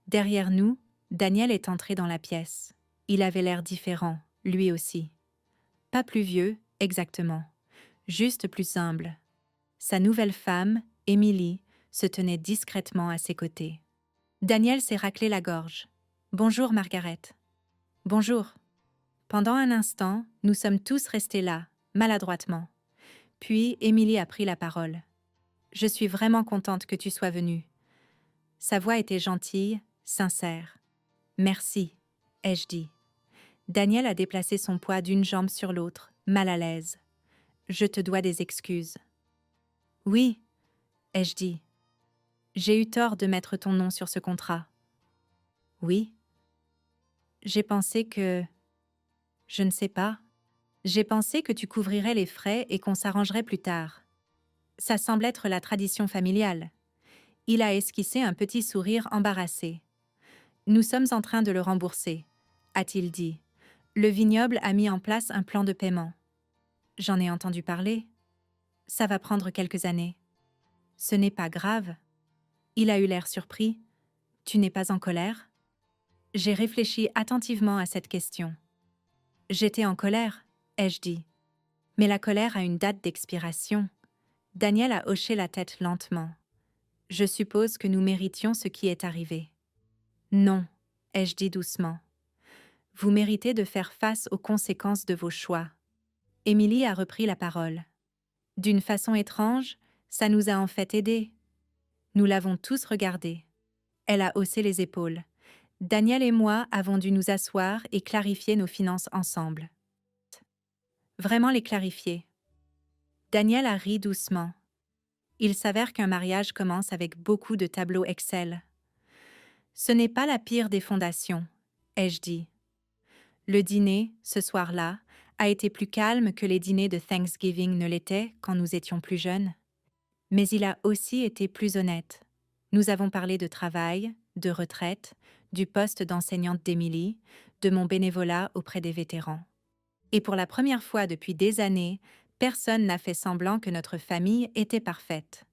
Derrière nous, Daniel est entré dans la pièce. Il avait l'air différent, lui aussi. Pas plus vieux, exactement. Juste plus humble. Sa nouvelle femme, Emily, se tenait discrètement à ses côtés. Daniel s'est raclé la gorge. « Bonjour, Margaret. »« Bonjour. » Pendant un instant, nous sommes tous restés là, maladroitement. Puis, Emily a pris la parole. « Je suis vraiment contente que tu sois venue. » Sa voix était gentille, sincère. « Merci, » ai-je dit. Daniel a déplacé son poids d'une jambe sur l'autre, mal à l'aise. « Je te dois des excuses. »« Oui, » ai-je dit. « J'ai eu tort de mettre ton nom sur ce contrat. »« Oui. » J'ai pensé que... Je ne sais pas. J'ai pensé que tu couvrirais les frais et qu'on s'arrangerait plus tard. Ça semble être la tradition familiale. Il a esquissé un petit sourire embarrassé. « Nous sommes en train de le rembourser, » a-t-il dit. Le vignoble a mis en place un plan de paiement. J'en ai entendu parler. Ça va prendre quelques années. Ce n'est pas grave. Il a eu l'air surpris. Tu n'es pas en colère? J'ai réfléchi attentivement à cette question. J'étais en colère, ai-je dit. Mais la colère a une date d'expiration. Daniel a hoché la tête lentement. Je suppose que nous méritions ce qui est arrivé. Non, ai-je dit doucement. Vous méritez de faire face aux conséquences de vos choix. Emily a repris la parole. D'une façon étrange, ça nous a en fait aidés. Nous l'avons tous regardée. Elle a haussé les épaules. Daniel et moi avons dû nous asseoir et clarifier nos finances ensemble. Vraiment les clarifier. Daniel a ri doucement. Il s'avère qu'un mariage commence avec beaucoup de tableaux Excel. Ce n'est pas la pire des fondations, ai-je dit. Le dîner, ce soir-là, a été plus calme que les dîners de Thanksgiving ne l'étaient quand nous étions plus jeunes. Mais il a aussi été plus honnête. Nous avons parlé de travail, de retraite, du poste d'enseignante d'Emily, de mon bénévolat auprès des vétérans. Et pour la première fois depuis des années, personne n'a fait semblant que notre famille était parfaite.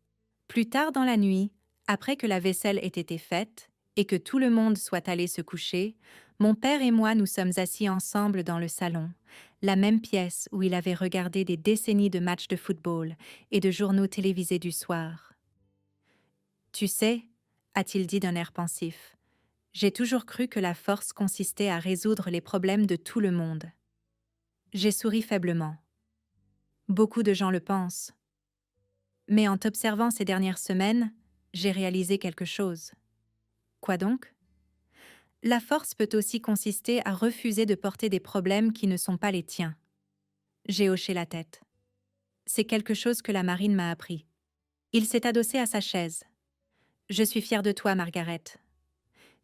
Plus tard dans la nuit, après que la vaisselle ait été faite et que tout le monde soit allé se coucher, mon père et moi nous sommes assis ensemble dans le salon, la même pièce où il avait regardé des décennies de matchs de football et de journaux télévisés du soir. « Tu sais, » a-t-il dit d'un air pensif, « j'ai toujours cru que la force consistait à résoudre les problèmes de tout le monde. » J'ai souri faiblement. Beaucoup de gens le pensent. Mais en t'observant ces dernières semaines, j'ai réalisé quelque chose. Quoi donc? La force peut aussi consister à refuser de porter des problèmes qui ne sont pas les tiens. J'ai hoché la tête. C'est quelque chose que la marine m'a appris. Il s'est adossé à sa chaise. Je suis fière de toi, Margaret.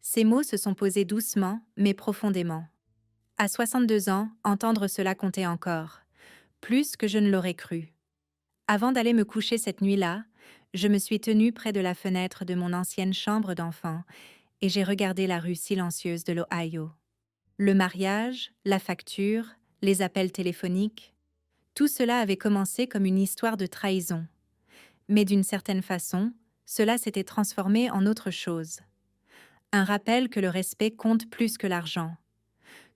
Ces mots se sont posés doucement, mais profondément. À 62 ans, entendre cela comptait encore, plus que je ne l'aurais cru. Avant d'aller me coucher cette nuit-là, je me suis tenue près de la fenêtre de mon ancienne chambre d'enfant et j'ai regardé la rue silencieuse de l'Ohio. Le mariage, la facture, les appels téléphoniques, tout cela avait commencé comme une histoire de trahison. Mais d'une certaine façon, cela s'était transformé en autre chose. Un rappel que le respect compte plus que l'argent,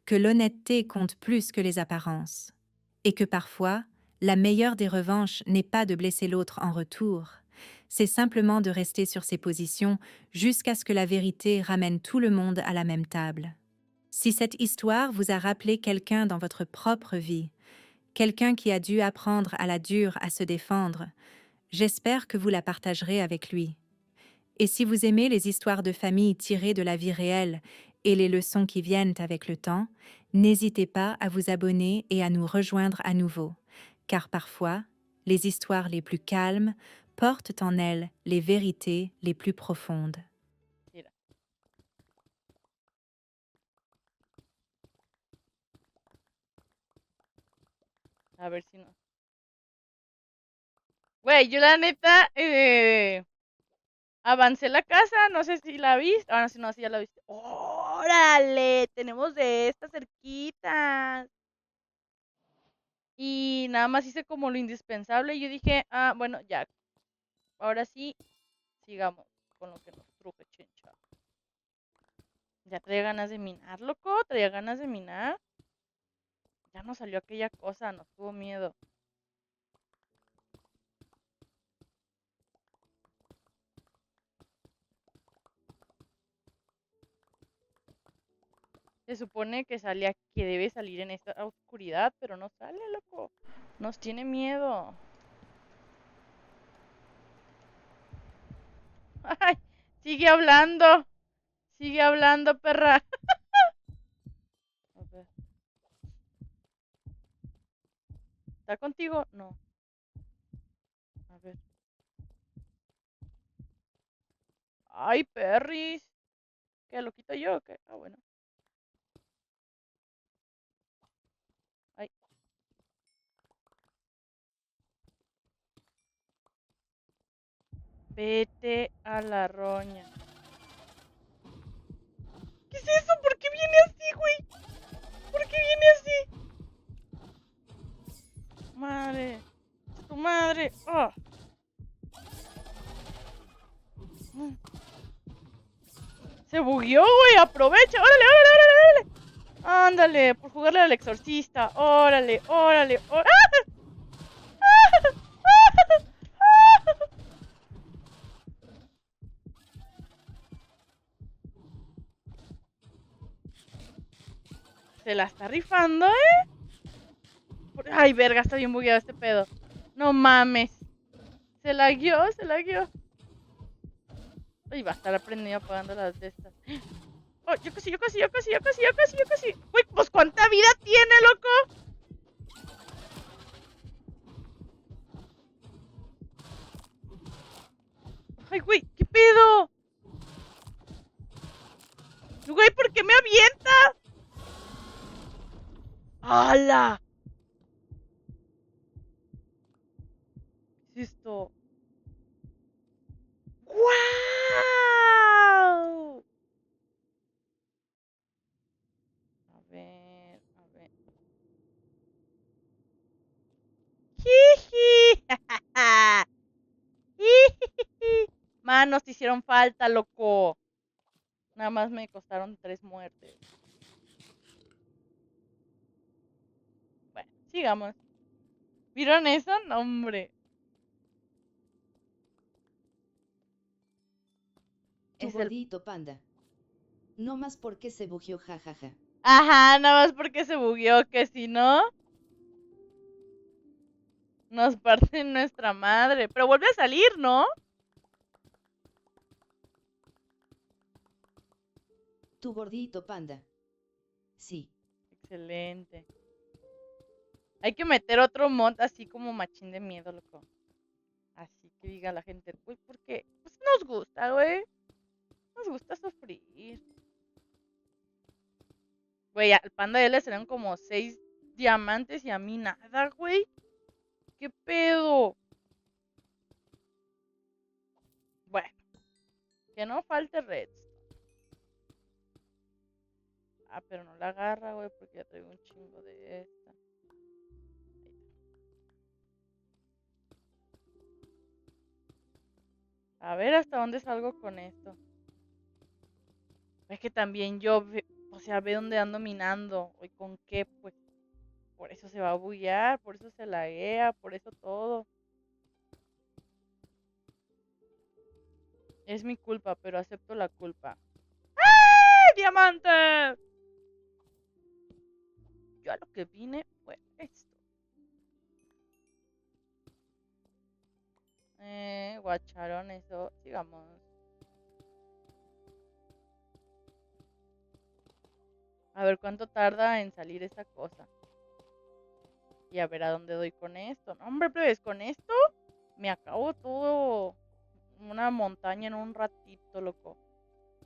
que l'honnêteté compte plus que les apparences, et que parfois, la meilleure des revanches n'est pas de blesser l'autre en retour, c'est simplement de rester sur ses positions jusqu'à ce que la vérité ramène tout le monde à la même table. Si cette histoire vous a rappelé quelqu'un dans votre propre vie, quelqu'un qui a dû apprendre à la dure à se défendre, j'espère que vous la partagerez avec lui. Et si vous aimez les histoires de famille tirées de la vie réelle et les leçons qui viennent avec le temps, n'hésitez pas à vous abonner et à nous rejoindre à nouveau, car parfois, les histoires les plus calmes portent en elles les vérités les plus profondes. Mira. A ver si no. Güey, yo la neta, avancé la casa, no sé si la viste. Ah, no, si no, si ya la viste. ¡Órale! Tenemos de estas cerquitas. Y nada más hice como lo indispensable. Y yo dije, ah, bueno, ya. Ahora sí, sigamos con lo que nos truje, chencha. Ya traía ganas de minar, loco. Traía ganas de minar. Ya no salió aquella cosa, nos tuvo miedo. Se supone que salía, que debe salir en esta oscuridad, pero no sale, loco. Nos tiene miedo. Ay, sigue hablando. Sigue hablando, perra. A ver. ¿Está contigo? No. A ver. Ay, perris. ¿Qué? ¿Lo quito yo o qué? Ah, bueno. Ay. Vete a la roña. ¿Qué es eso? ¿Por qué viene así, güey? ¿Por qué viene así? Madre. Tu madre. Oh. Se bugueó, güey. Aprovecha. Órale, órale, órale, órale. Ándale, por jugarle al exorcista. Órale, órale, órale. ¡Ah! Se la está rifando, ¿eh? Ay, verga, está bien bugueado este pedo. No mames. Se la guió, se la guió. Ay, va a estar aprendiendo apagando las de estas. Oh, yo casi, yo casi, yo casi, yo casi, yo casi, yo casi. Uy, pues ¿cuánta vida tiene, loco? Ay, güey, ¿qué pedo? Güey, ¿por qué me avienta? ¡Hala! ¿Qué es esto? ¡Guau! A ver, a ver. ¡Jiji! ¡Jiji! Manos te hicieron falta, loco. Nada más me costaron 3 muertes. Bueno, sigamos. ¿Vieron eso? No, hombre. Tu Es el... gordito panda. No más porque se bugió, jajaja. Ajá, nada más porque se bugueó, que si no, nos parten nuestra madre. Pero vuelve a salir, ¿no? Tu gordito panda. Sí. Excelente. Hay que meter otro mod así como machín de miedo, loco. Así que diga la gente, uy, porque pues nos gusta, güey. Nos gusta sufrir. Güey, al panda de él le salieron como 6 diamantes y a mí nada, güey. ¿Qué pedo? Bueno, que no falte redstone. Ah, pero no la agarra, güey, porque ya traigo un chingo de esta. A ver hasta dónde salgo con esto. Es que también yo, o sea, ve dónde ando minando. Y con qué, pues. Por eso se va a bullar, por eso se laguea, por eso todo. Es mi culpa, pero acepto la culpa. ¡Ay, diamante! Yo a lo que vine fue esto. Guacharon eso. Sigamos. A ver cuánto tarda en salir esa cosa. Y a ver a dónde doy con esto. No, hombre, pues con esto me acabo todo una montaña en un ratito, loco.